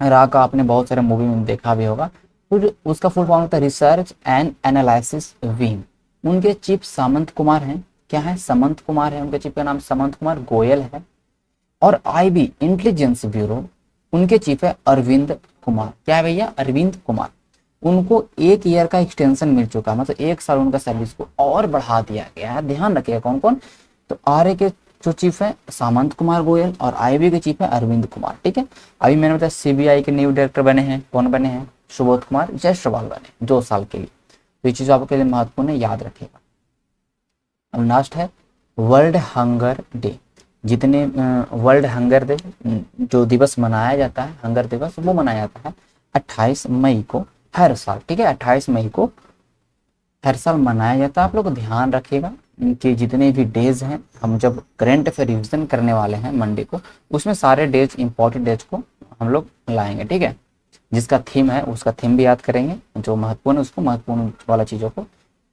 रा का आपने बहुत सारे मूवी में देखा भी होगा, तो उसका फुल फॉर्म होता है रिसर्च एंड एनालिसिस विंग। उनके चीफ सामंत कुमार हैं, क्या है? समंत कुमार है, उनके चीफ का नाम समंत कुमार गोयल है। और IB इंटेलिजेंस ब्यूरो, उनके चीफ है अरविंद कुमार, क्या है भैया? अरविंद कुमार। उनको 1 ईयर का एक्सटेंशन मिल चुका, मतलब 1 साल उनका सर्विस को और बढ़ा दिया गया है। ध्यान रखिएगा कौन कौन। तो आर्य के जो चीफ है सामंत कुमार गोयल और IB के चीफ है अरविंद कुमार, ठीक है। अभी मैंने बताया CBI के न्यू डायरेक्टर बने हैं, कौन बने हैं? सुबोध कुमार जायसवाल बने 2 साल के लिए। तो ये चीज आपके लिए महत्वपूर्ण है, याद रखिएगा। अब लास्ट है वर्ल्ड हंगर डे। जितने वर्ल्ड हंगर डे जो दिवस मनाया जाता है, हंगर दिवस, वो मनाया जाता है 28 मई को हर साल, ठीक है। 28 मई को हर साल मनाया जाता है। आप लोग ध्यान रखिएगा कि जितने भी डेज हैं, हम जब करंट अफेयर रिविजन करने वाले हैं मंडे को, उसमें सारे डेज, इंपॉर्टेंट डेज को हम लोग लाएंगे, ठीक है। जिसका थीम है उसका थीम भी याद करेंगे, जो महत्वपूर्ण है उसको, महत्वपूर्ण वाला चीज़ों को।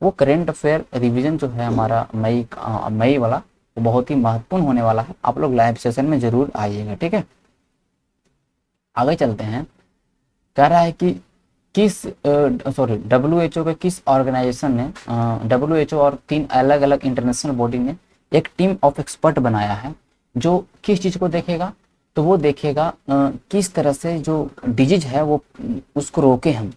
वो करंट अफेयर रिविजन जो है हमारा मई वाला, वो बहुत ही महत्वपूर्ण होने वाला है। आप लोग लाइव सेशन में जरूर आइएगा, ठीक है। आगे चलते हैं, कह रहा है कि WHO के किस ऑर्गेनाइजेशन ने, WHO और 3 अलग अलग इंटरनेशनल बॉडी ने एक टीम ऑफ एक्सपर्ट बनाया है, जो किस चीज़ को देखेगा? तो वो देखेगा किस तरह से जो डिजीज है वो उसको रोके हम,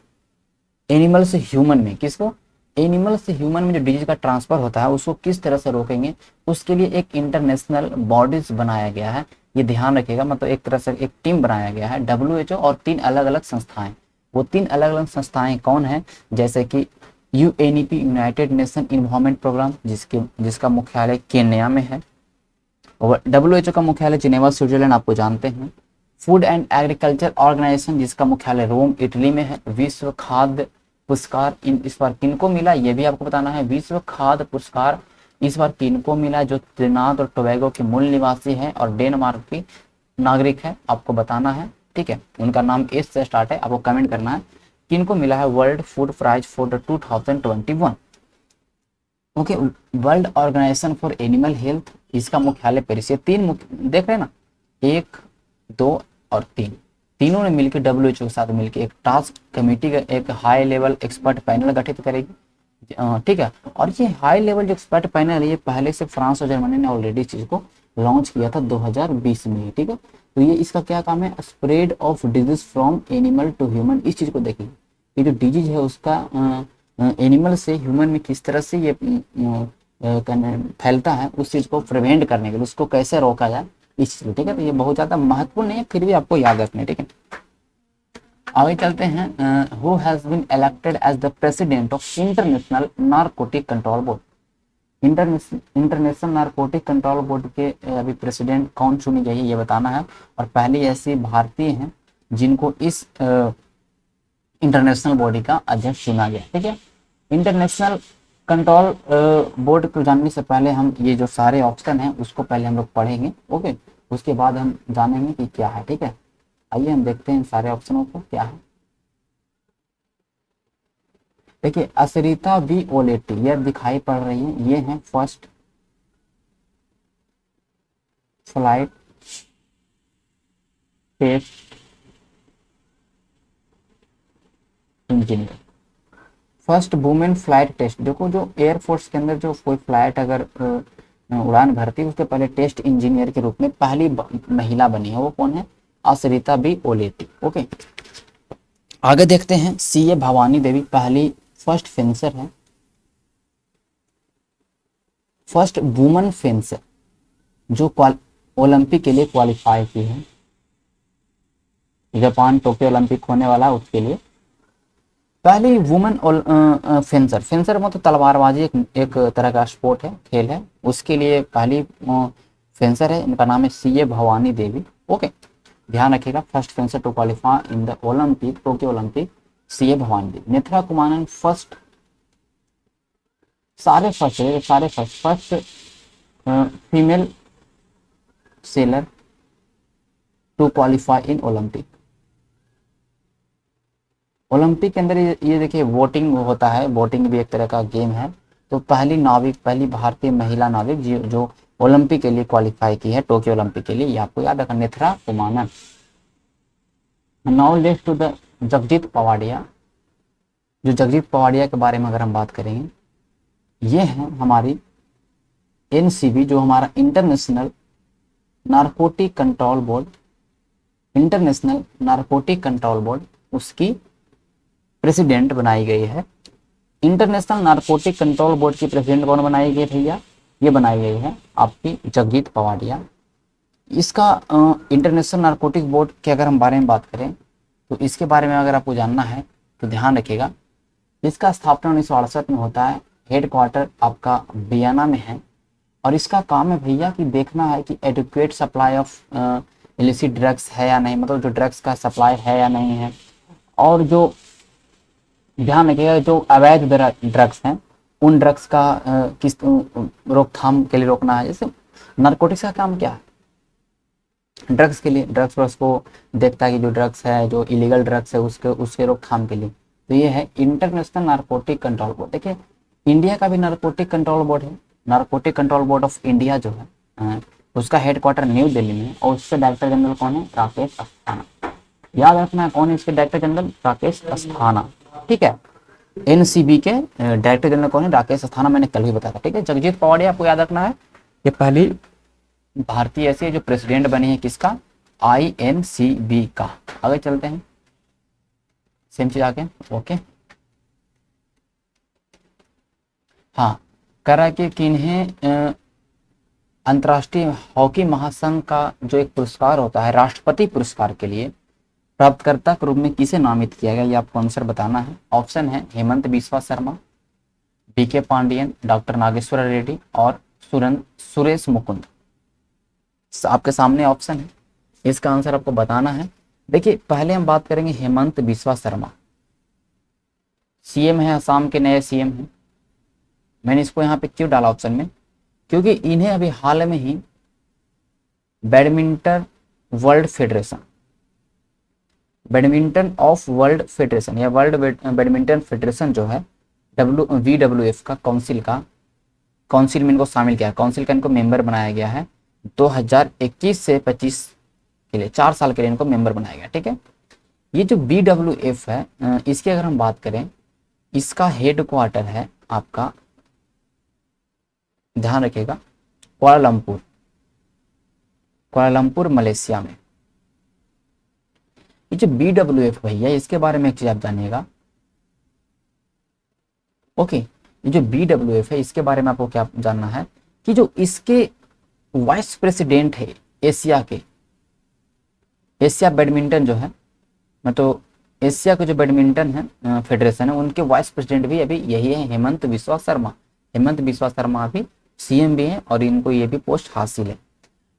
एनिमल से ह्यूमन में। किसको? एनिमल से ह्यूमन में जो डिजीज का ट्रांसफर होता है उसको किस तरह से रोकेंगे, उसके लिए एक इंटरनेशनल बॉडीज बनाया गया है। ये ध्यान रखिएगा, मतलब एक तरह से एक टीम बनाया गया है, WHO और 3 अलग अलग संस्थाएं। वो 3 अलग अलग संस्थाएं कौन है? जैसे कि UNEP, United Nation environment programme, जिसका मुख्यालय केन्या में है। और WHO का मुख्यालय जिनेवा स्विट्जरलैंड, आपको जानते हैं। फूड एंड एग्रीकल्चर ऑर्गेनाइजेशन, जिसका मुख्यालय रोम इटली में है। विश्व खाद्य पुरस्कार इस बार किनको मिला, ये भी आपको बताना है। विश्व खाद्य पुरस्कार इस बार किनको मिला? जो त्रिनाद और टोबैगो के मूल निवासी है और डेनमार्क की नागरिक है, आपको बताना है, ठीक है। उनका नाम एस से स्टार्ट है, आपको कमेंट करना है किनको मिला है world food prize for the 2021, okay. World organisation for animal health, इसका मुख्यालय पेरिस। ये 3 देख रहे हैं ना, 1, 2 और 3, तीनों ने मिलकर WHO के साथ मिलकर एक टास्क कमेटी का एक हाई लेवल एक्सपर्ट पैनल गठित करेगी, ठीक है। और ये हाई लेवल जो एक्सपर्ट पैनल है, ये पहले से फ्रांस और जर्मनी ने ऑलरेडी चीज को लॉन्च किया था 2020 में, ठीक है। तो ये इसका क्या काम है? Spread of disease from animal to human, इस चीज को देखिए। ये जो डिजीज है उसका एनिमल से ह्यूमन में किस तरह से ये फैलता है, उस चीज़ को प्रिवेंट करने के लिए, उसको कैसे रोका जाए इस चीज़ को, ठीक है। तो ये बहुत ज़्यादा महत्वपूर्ण नहीं है, फिर भी आपको याद रखना है, ठीक है। आगे चलते हैं, who has been elected as the president of international narcotic control board. International narcotic control board के अभी प्रेसिडेंट कौन चुनी गई है ये बताना है, और पहली ऐसी भारतीय हैं जिनको इस इंटरनेशनल बॉडी का अध्यक्ष चुना गया, ठीक है। इंटरनेशनल कंट्रोल बोर्ड को जानने से पहले हम ये जो सारे ऑप्शन हैं उसको पहले हम लोग पढ़ेंगे, ओके। उसके बाद हम जानेंगे कि क्या है, ठीक है। आइए हम देखते हैं सारे ऑप्शनों को क्या है। देखिए, असरिता बी ओलेटी ये दिखाई पड़ रही है, ये है first flight test engineer, first women flight test. देखो, जो एयरफोर्स के अंदर जो कोई फ्लाइट अगर उड़ान भरती है उसके पहले टेस्ट इंजीनियर के रूप में पहली महिला बनी है, वो कौन है? असरिता बी ओलेटी, ओके। आगे देखते हैं, सीए भवानी देवी पहली फर्स्ट फेंसर है, फर्स्ट वुमन फेंसर जो ओलंपिक के लिए क्वालिफाई की है। जापान टोक्यो ओलंपिक होने वाला है उसके लिए पहली वुमन फेंसर। फेंसर मतलब तलवारबाजी, एक तरह का स्पोर्ट है, खेल है, उसके लिए पहली फेंसर है। इनका नाम है सीए भवानी देवी, ओके। ध्यान रखिएगा, first fencer to qualify in the Olympic, Tokyo Olympic, CA Bhavani Devi. Netra Kumaran first, सारे first female sailor to qualify in Olympic. Olympic के अंदर ये देखिए वोटिंग होता है, वोटिंग भी एक तरह का गेम है। तो पहली नाविक, पहली भारतीय महिला नाविक जो ओलंपिक के लिए क्वालिफाई की है, टोक्यो ओलंपिक के लिए, ये आपको याद रखना, Netra Kumaran. Now let's to the Jagjit Pavadia. जो जगजीत पवाडिया के बारे में अगर हम बात करेंगे, ये है हमारी एनसीबी, जो हमारा international narcotic control board, international narcotic control board, उसकी प्रेसिडेंट बनाई गई है। इंटरनेशनल नारकोटिक कंट्रोल बोर्ड की प्रेसिडेंट कौन बनाई गई भैया? ये बनाई गई है आपकी जगजीत पवाडिया। इसका इंटरनेशनल नारकोटिक बोर्ड के अगर हम बारे में बात करें तो इसके बारे में अगर आपको जानना है तो ध्यान रखिएगा, इसका स्थापना 1968 में होता है, हेडक्वार्टर आपका वियना में है, और इसका काम है भैया कि देखना है कि adequate supply of illicit drugs है या नहीं, मतलब जो ड्रग्स का सप्लाई है या नहीं है, और जो ध्यान रखिएगा जो अवैध ड्रग्स हैं उन ड्रग्स का किस रोकथाम के लिए रोकना है। जैसे नारकोटिक्स का काम क्या है? ड्रग्स के लिए, ड्रग्स पर उसको देखता है कि जो ड्रग्स है, जो इलीगल ड्रग्स है, उसके रोकथाम के लिए। तो ये है इंटरनेशनल नारकोटिक कंट्रोल बोर्ड। देखिए, इंडिया का भी नारकोटिक कंट्रोल बोर्ड है, narcotic control board of India जो है उसका हेडक्वार्टर न्यू दिल्ली में है, और उसके डायरेक्टर जनरल कौन है? राकेश अस्थाना। याद रखना है कौन है इसके डायरेक्टर जनरल? राकेश अस्थाना, ठीक है। एनसीबी के डायरेक्टर जनरल कौन है? राकेश अस्थाना, मैंने कल भी बताया था, ठीक है। जगजीत पवाडिया आपको याद रखना है, ये पहली भारतीय ऐसी है जो प्रेसिडेंट बनी है, किसका? आईएनसीबी का। आगे चलते हैं, सेम चीज आगे, ओके। हाँ, करा के किन्हें अंतर्राष्ट्रीय हॉकी महासंघ का जो एक पुरस्कार होता है, राष्ट्रपति पुरस्कार के लिए प्राप्तकर्ता के रूप में किसे नामित किया गया, ये आपको आंसर बताना है। ऑप्शन है हेमंत बिस्वा शर्मा, बीके पांडियन, डॉक्टर नागेश्वर रेड्डी और सुरेश मुकुंद। आपके सामने ऑप्शन है, इसका आंसर आपको बताना है। देखिए, पहले हम बात करेंगे हेमंत बिस्वा शर्मा, सीएम है, असम के नए सीएम हैं। मैंने इसको यहाँ पे क्यों डाला ऑप्शन में? क्योंकि इन्हें अभी हाल में ही badminton world federation, badminton of world federation या वर्ल्ड बैडमिंटन फेडरेशन जो है WWF का काउंसिल में इनको शामिल किया है, काउंसिल का इनको मेंबर बनाया गया है 2021 से 25 के लिए, 4 साल के लिए इनको मेंबर बनाया गया, ठीक है। ये जो BWF है, इसकी अगर हम बात करें, इसका हेडक्वार्टर है आपका, ध्यान रखिएगा, कुआलालंपुर मलेशिया में। ये जो BWF भैया, इसके बारे में एक चीज आप जानिएगा, ओके, ये जो BWF है इसके बारे में आपको क्या जानना है कि जो इसके वाइस प्रेसिडेंट है एशिया के, एशिया बैडमिंटन जो है, मैं तो एशिया के जो बैडमिंटन है फेडरेशन है, उनके वाइस प्रेसिडेंट भी अभी यही है, हेमंत बिस्वा शर्मा। हेमंत बिस्वा शर्मा अभी CM भी हैं और इनको ये भी पोस्ट हासिल है।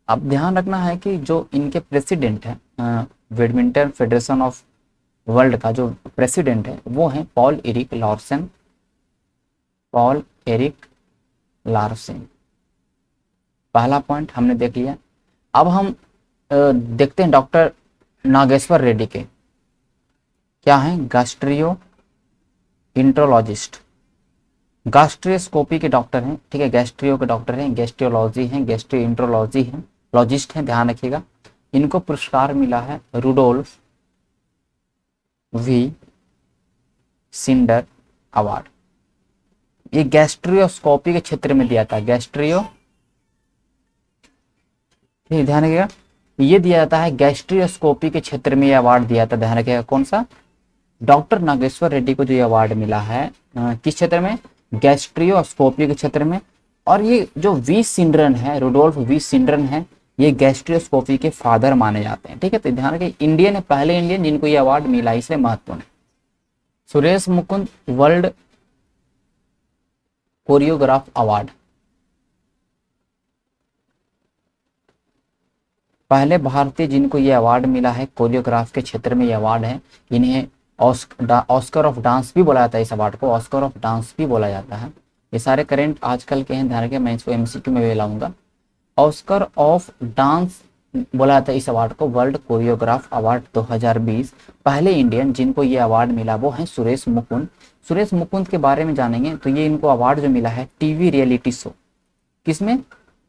अब ध्यान रखना है कि जो इनके प्रेसिडेंट है बैडमिंटन फेडरेशन ऑफ वर्ल्ड का जो प्रेसिडेंट है वो है Paul Eric Larsen. Paul Eric Larsen, पहला पॉइंट हमने देख लिया। अब हम देखते हैं डॉक्टर नागेश्वर रेड्डी के, क्या है, गैस्ट्रियो इंट्रोलॉजिस्ट, गैस्ट्रियोस्कोपी के डॉक्टर हैं, ठीक है, गैस्ट्रियो के डॉक्टर हैं, गैस्ट्रियोलॉजी हैं, गैस्ट्रियो इंट्रोलॉजी हैं, लॉजिस्ट हैं, ध्यान रखिएगा। इनको पुरस्कार मिला है रुडोल्फ वी सिंडर अवार्ड। ये गैस्ट्रियोस्कोपी के क्षेत्र में दिया था, गैस्ट्रियो, ठीक, ध्यान रखिएगा, ये दिया जाता है गैस्ट्रियोस्कोपी के क्षेत्र में, ये अवार्ड दिया था, ध्यान रखिएगा। कौन सा, डॉक्टर नागेश्वर रेड्डी को जो ये अवार्ड मिला है किस क्षेत्र में, गैस्ट्रियोस्कोपी के क्षेत्र में। और ये जो वी सिंड्रन है, रुडोल्फ वी सिंड्रन है, ये गैस्ट्रियोस्कोपी के फादर माने जाते हैं, ठीक है। तो ध्यान रखिए, इंडियन है, पहले इंडियन जिनको ये अवार्ड मिला, इसलिए महत्वपूर्ण है। Suresh Mukund world choreograph award, पहले भारतीय जिनको ये अवार्ड मिला है कोरियोग्राफ के क्षेत्र में, ये अवार्ड है। इन्हें ऑस्कर ऑफ डांस भी बोला जाता है, इस अवार्ड को ऑस्कर ऑफ डांस भी बोला जाता है। ये सारे करंट आजकल के हैं, ध्यान रखिए, मैं इसको MCQ में भी लाऊंगा। ऑस्कर ऑफ डांस बोला जाता है इस अवार्ड को। वर्ल्ड कोरियोग्राफ अवार्ड 2020, पहले इंडियन जिनको ये अवार्ड मिला वो है सुरेश मुकुंद। सुरेश मुकुंद के बारे में जानेंगे तो ये इनको अवार्ड जो मिला है टीवी रियलिटी शो, किसमें,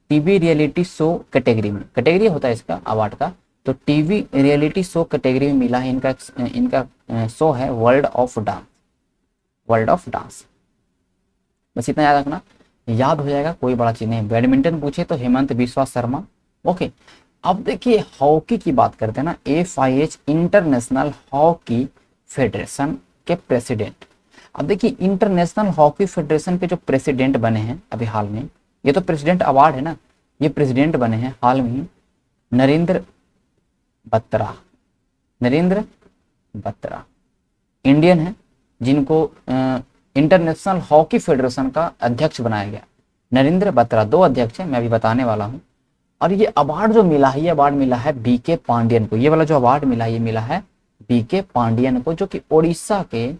टीवी रियलिटी शो कैटेगरी में, कैटेगरी होता है इसका अवार्ड का, तो टीवी रियलिटी शो कैटेगरी में मिला है इनका शो है world of dance, world of dance. बस इतना याद रखना, याद हो जाएगा, कोई बड़ा चीज नहीं। बैडमिंटन पूछे तो हेमंत बिस्वा शर्मा, ओके। अब देखिए हॉकी की बात करते हैं ना, FIH इंटरनेशनल हॉकी फेडरेशन के प्रेसिडेंट। अब देखिए इंटरनेशनल हॉकी फेडरेशन के जो प्रेसिडेंट बने हैं अभी हाल में, ये तो प्रेसिडेंट अवार्ड है ना, ये प्रेसिडेंट बने हैं हाल में ही नरेंद्र बत्रा। नरेंद्र बत्रा इंडियन है जिनको इंटरनेशनल हॉकी फेडरेशन का अध्यक्ष बनाया गया। नरेंद्र बत्रा, 2 अध्यक्ष हैं, मैं अभी बताने वाला हूं। और ये अवार्ड जो मिला है, ये अवार्ड मिला है BK पांडियन को। ये वाला जो अवार्ड मिला है, ये मिला है BK पांडियन को, जो कि उड़ीसा के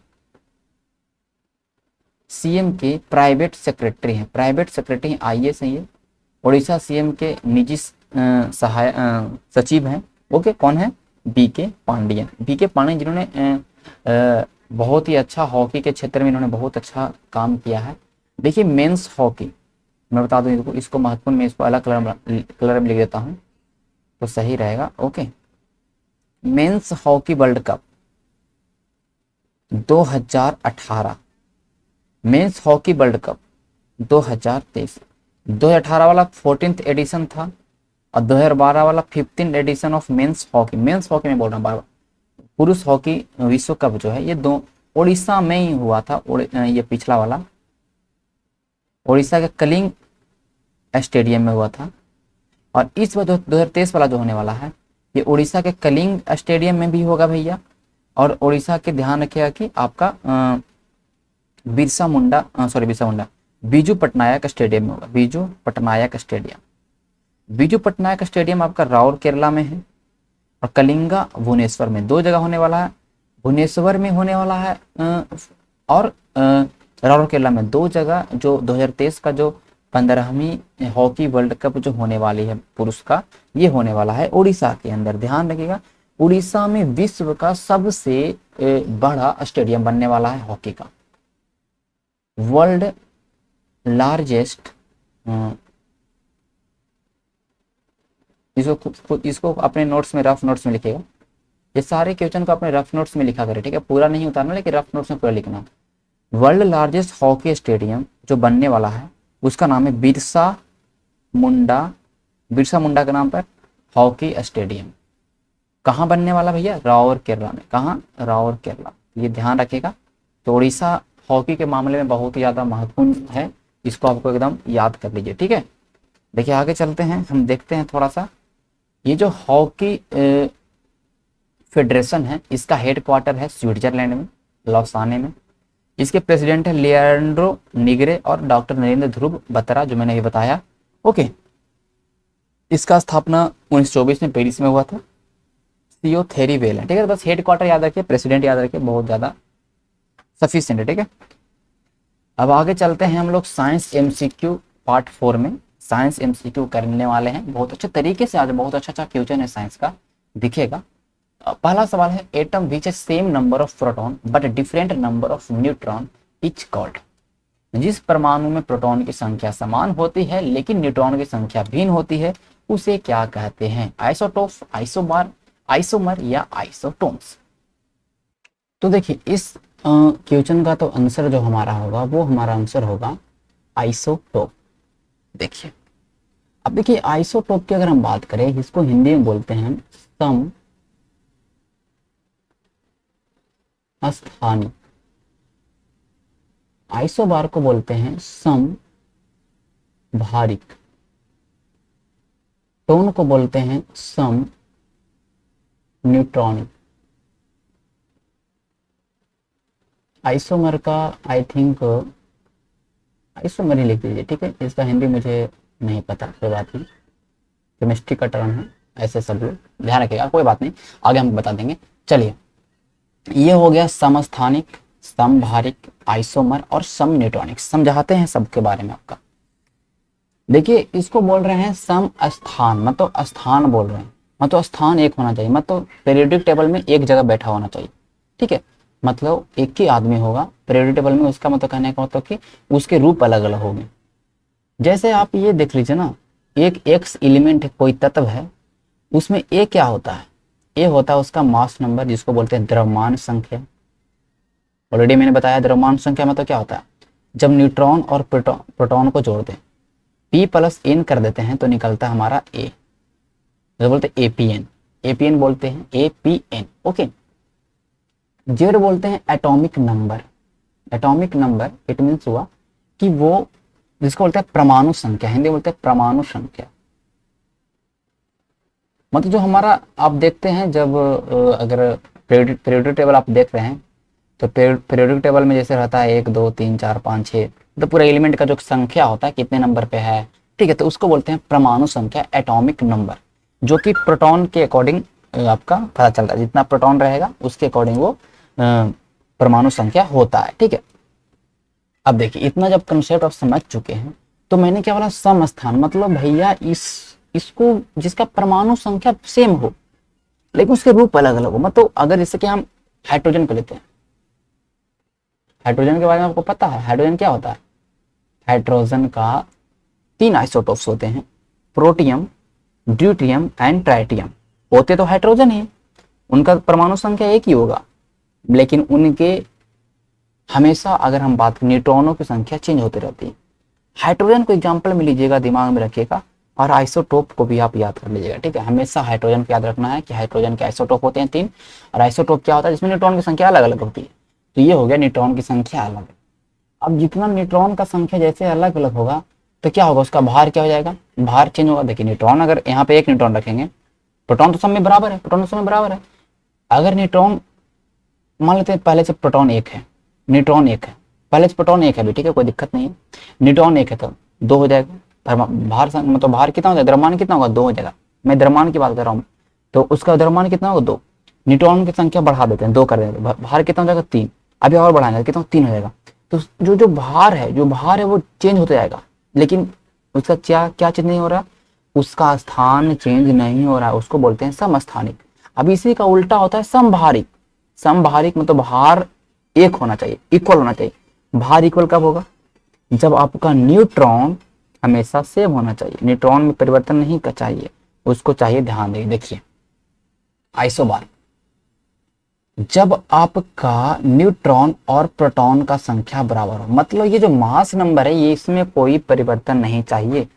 CM के प्राइवेट सेक्रेटरी हैं, प्राइवेट सेक्रेटरी हैं, IAS हैं ये, उड़ीसा CM के निजी सचिव हैं, ओके। कौन है, BK पांडियन। BK पांडियन जिन्होंने बहुत ही अच्छा हॉकी के क्षेत्र में इन्होंने बहुत अच्छा काम किया है। देखिए मेंस हॉकी, मैं बता दूं इसको महत्वपूर्ण, मैं इसको अलग कलर में लिख देता हूं तो सही रहेगा, okay. Men's hockey world cup 2018, men's hockey world cup 2023, 2018 वाला 14th एडिशन था और 2012 वाला 15th edition of men's hockey. Men's hockey में बोल रहा हूँ बार बार, पुरुष हॉकी विश्व कप जो है ये उड़ीसा में ही हुआ था। ये पिछला वाला उड़ीसा के कलिंग स्टेडियम में हुआ था, और इस बार 2023 वाला जो होने वाला है ये उड़ीसा के कलिंग स्टेडियम में भी होगा भैया। और उड़ीसा के ध्यान रखिएगा कि आपका बीजू पटनायक स्टेडियम में होगा, बीजू पटनायक स्टेडियम। बीजू पटनायक स्टेडियम आपका राउर केरला में है और कलिंगा भुवनेश्वर में, 2 जगह होने वाला है। भुवनेश्वर में होने वाला है और राउरकेला में, 2 जगह जो 2023 का जो 15वीं हॉकी वर्ल्ड कप जो होने वाली है पुरुष का, ये होने वाला है उड़ीसा के अंदर। ध्यान रखिएगा, उड़ीसा में विश्व का सबसे बड़ा स्टेडियम बनने वाला है हॉकी का। वर्ल्ड लार्जेस्ट, इसको अपने नोट्स में, रफ नोट्स में लिखिएगा। ये सारे क्वेश्चन को अपने रफ नोट्स में लिखा करें, ठीक है, पूरा नहीं उतारना लेकिन रफ नोट्स में पूरा लिखना। वर्ल्ड लार्जेस्ट हॉकी स्टेडियम जो बनने वाला है उसका नाम है बिरसा मुंडा के नाम पर हॉकी स्टेडियम। कहाँ बनने वाला भैया, राउर केरला में। कहाँ, राउर केरला, ये ध्यान रखिएगा। तो उड़ीसा हॉकी के मामले में बहुत ही ज़्यादा महत्वपूर्ण है, इसको आपको एकदम याद कर लीजिए, ठीक है। देखिए आगे चलते हैं, हम देखते हैं थोड़ा सा। ये जो हॉकी फेडरेशन है, इसका हेडक्वार्टर है स्विट्जरलैंड में, लौसाने में। इसके प्रेसिडेंट है लिएंड्रो निगरे और डॉक्टर नरेंद्र ध्रुव बत्रा, जो मैंने ये बताया। ओके, इसका स्थापना 1924 में पेरिस में हुआ था। सीओ थेरीवेल है, ठीक है। बस हेडक्वार्टर याद रखिए, प्रेसिडेंट याद रखिए, बहुत ज़्यादा सफिशिएंट है, ठीक है। अब आगे चलते हैं हम लोग साइंस एमसीक्यू पार्ट 4 में। साइंस एमसीक्यू करने वाले हैं बहुत अच्छे तरीके से, आज बहुत अच्छा क्वेश्चन है साइंस का, दिखेगा। पहला सवाल है, atom which same number of proton but different number of neutron is called. जिस परमाणु में प्रोटॉन की संख्या समान होती है लेकिन न्यूट्रॉन की संख्या भिन्न होती है, उसे क्या कहते हैं? आइसोटोप, आइसोबार, आइसोमर या आइसोटोन्स। तो देखिए इस क्वेश्चन का तो आंसर जो हमारा होगा, वो हमारा आंसर होगा आइसोटोप। देखिए अब देखिए आइसोटोप की अगर हम बात करें, इसको हिंदी में बोलते हैं सम स्थानिक। आइसोबार को बोलते हैं सम भारिक। टोन को बोलते हैं सम न्यूट्रॉनिक। आइसोमर का आई थिंक आइसोमर ही लिख दीजिए, ठीक है। इसका हिंदी मुझे नहीं पता, कोई बात नहीं, केमिस्ट्री का टर्म है, ऐसे सब लोग ध्यान रखिएगा, कोई बात नहीं, आगे हम बता देंगे। चलिए, ये हो गया समस्थानिक, समभारिक, आइसोमर और सम न्यूट्रॉनिक। समझाते हैं सबके बारे में आपका। देखिए इसको बोल रहे हैं सम स्थान, मतलब स्थान बोल रहे हैं, मतलब स्थान एक होना चाहिए, मतलब पीरियोडिक टेबल में एक जगह बैठा होना चाहिए, ठीक है। मतलब एक ही आदमी होगा पीरियोडिक टेबल में, उसका मतलब कहने का मतलब कि उसके रूप अलग अलग होंगे। जैसे आप ये देख लीजिए ना, एक एक्स एलिमेंट कोई तत्व है, उसमें ए क्या होता है? ए होता है उसका मास नंबर, जिसको बोलते हैं द्रव्यमान संख्या। ऑलरेडी मैंने बताया द्रव्यमान संख्या मतलब क्या होता है, जब न्यूट्रॉन और प्रोटॉन को जोड़ दें, p प्लस n कर देते हैं तो निकलता है हमारा a, जो बोलते हैं एपीएन। एपीएन बोलते हैं एपीएन, ओके। जेड बोलते हैं atomic number. Atomic number it means हुआ कि वो जिसको बोलते हैं परमाणु संख्या, हिंदी बोलते हैं परमाणु संख्या। मतलब जो हमारा आप देखते हैं, जब अगर पीरियोडिक टेबल आप देख रहे हैं, तो पीरियोडिक टेबल में जैसे रहता है 1 2 3 4 5 6, तो पूरा एलिमेंट का जो संख्या होता है कितने नंबर पे है, ठीक है, तो उसको बोलते हैं परमाणु संख्या, एटॉमिक नंबर, जो कि प्रोटॉन के अकॉर्डिंग आपका पता चलता है। जितना प्रोटॉन रहेगा उसके अकॉर्डिंग वो परमाणु संख्या होता है, ठीक है। अब देखिए इतना जब कंसेप्ट आप समझ चुके हैं, तो मैंने क्या बोला, सम स्थान, मतलब भैया इसको जिसका परमाणु संख्या सेम हो लेकिन उसके रूप अलग अलग हो। मतलब अगर जैसे कि हम हाइड्रोजन को लेते हैं, हाइड्रोजन के बारे में आपको पता है, हाइड्रोजन क्या होता है? हाइड्रोजन का 3 आइसोटोप्स होते हैं, प्रोटियम, ड्यूटियम एंड ट्राइटियम। होते तो हाइड्रोजन ही, उनका परमाणु संख्या एक ही होगा, लेकिन उनके हमेशा अगर हम बात करें, न्यूट्रॉनों की संख्या चेंज होती रहती है। हाइड्रोजन को एग्जाम्पल में लीजिएगा, दिमाग में रखिएगा, और आइसोटोप को भी आप याद कर लीजिएगा, ठीक है। हमेशा हाइड्रोजन को याद रखना है कि हाइड्रोजन के आइसोटोप होते हैं 3, और आइसोटोप क्या होता है? जिसमें न्यूट्रॉन की संख्या अलग अलग होती है। तो ये हो गया न्यूट्रॉन की संख्या अलग। अब जितना न्यूट्रॉन का संख्या जैसे अलग अलग होगा, तो क्या होगा, उसका भार क्या हो जाएगा? भार चेंज होगा। देखिए न्यूट्रॉन, अगर यहाँ पे एक न्यूट्रॉन रखेंगे, प्रोटॉन तो सब में बराबर है, प्रोटॉन तो सब में बराबर है। अगर न्यूट्रॉन, मान लेते हैं पहले से प्रोटॉन 1 है, न्यूट्रॉन 1 है, पहले से प्रोटॉन 1 है भी, ठीक है, कोई दिक्कत नहीं है। न्यूट्रॉन 1 है तो 2 हो जाएगा। भार मतलब भार कितना हो जाएगा? द्रव्यमान कितना होगा? 2 हो जाएगा। मैं द्रव्यमान की बात कर रहा हूँ, तो उसका द्रव्यमान कितना होगा? 2। न्यूट्रॉन की संख्या बढ़ा देते हैं, 2 कर देते हैं, भार कितना हो जाएगा? 3। अभी और बढ़ाएंगे, कितना? 3 हो जाएगा। तो जो भार है वो चेंज होता जाएगा, लेकिन उसका क्या चेंज नहीं हो रहा? उसका स्थान चेंज नहीं हो रहा है, उसको बोलते हैं समस्थानिक। अब इसी का उल्टा होता है समभारिक। समभारिक मतलब भार एक होना चाहिए, इक्वल होना चाहिए। भार इक्वल कब होगा? जब आपका न्यूट्रॉन हमेशा सेम होना चाहिए, न्यूट्रॉन में परिवर्तन नहीं का चाहिए, उसको चाहिए, ध्यान दें। देखिए आइसोबार, जब आपका न्यूट्रॉन और प्रोटॉन का संख्या बराबर हो, मतलब ये जो मास नंबर है, ये इसमें कोई परिवर्तन नहीं चाहिए,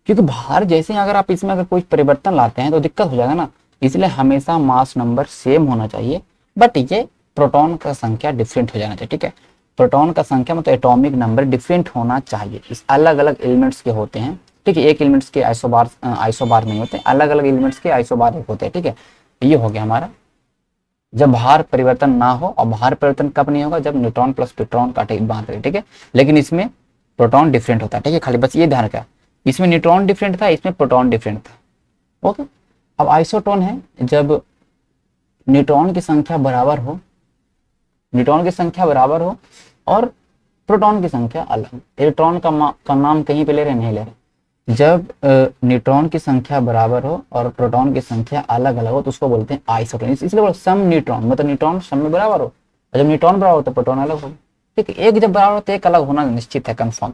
क्योंकि भार जैसे अगर आप इसमें अगर कोई परिवर्तन लाते हैं तो दिक्कत हो जाएगा ना। इसलिए हमेशा मास नंबर सेम होना चाहिए, बट ये प्रोटॉन का संख्या डिफरेंट हो जाना चाहिए, ठीक है। प्रोटॉन का संख्या मतलब एटॉमिक नंबर डिफरेंट होना चाहिए। इस अलग अलग एलिमेंट्स के होते हैं, ठीक है, एक एलिमेंट्स के आइसोबार नहीं होते, अलग अलग एलिमेंट्स के आइसोबार एक होते हैं, ठीक है। ये हो गया हमारा जब भार परिवर्तन ना हो, और भार परिवर्तन कब नहीं होगा, जब न्यूट्रॉन प्लस प्रोटॉन का बात करें, ठीक है। लेकिन इसमें प्रोटॉन डिफरेंट होता है, ठीक है, खाली बस ये ध्यान रखा, इसमें न्यूट्रॉन डिफरेंट था, इसमें प्रोटॉन डिफरेंट था। ओके, अब आइसोटोन है जब न्यूट्रॉन की संख्या बराबर हो, न्यूट्रॉन की संख्या बराबर हो और प्रोटॉन की संख्या अलग। इलेक्ट्रॉन का नाम कहीं पे ले रहे, नहीं ले रहे। जब न्यूट्रॉन की संख्या बराबर हो और प्रोटॉन की संख्या अलग अलग हो तो उसको बोलते हैं आइसोटोन। इसलिए बोलो सम न्यूट्रॉन, मतलब न्यूट्रॉन सम में बराबर हो, और जब न्यूट्रॉन बराबर हो तो प्रोटॉन अलग हो, ठीक है। एक जब बराबर हो तो एक अलग होना निश्चित है, कंफर्म।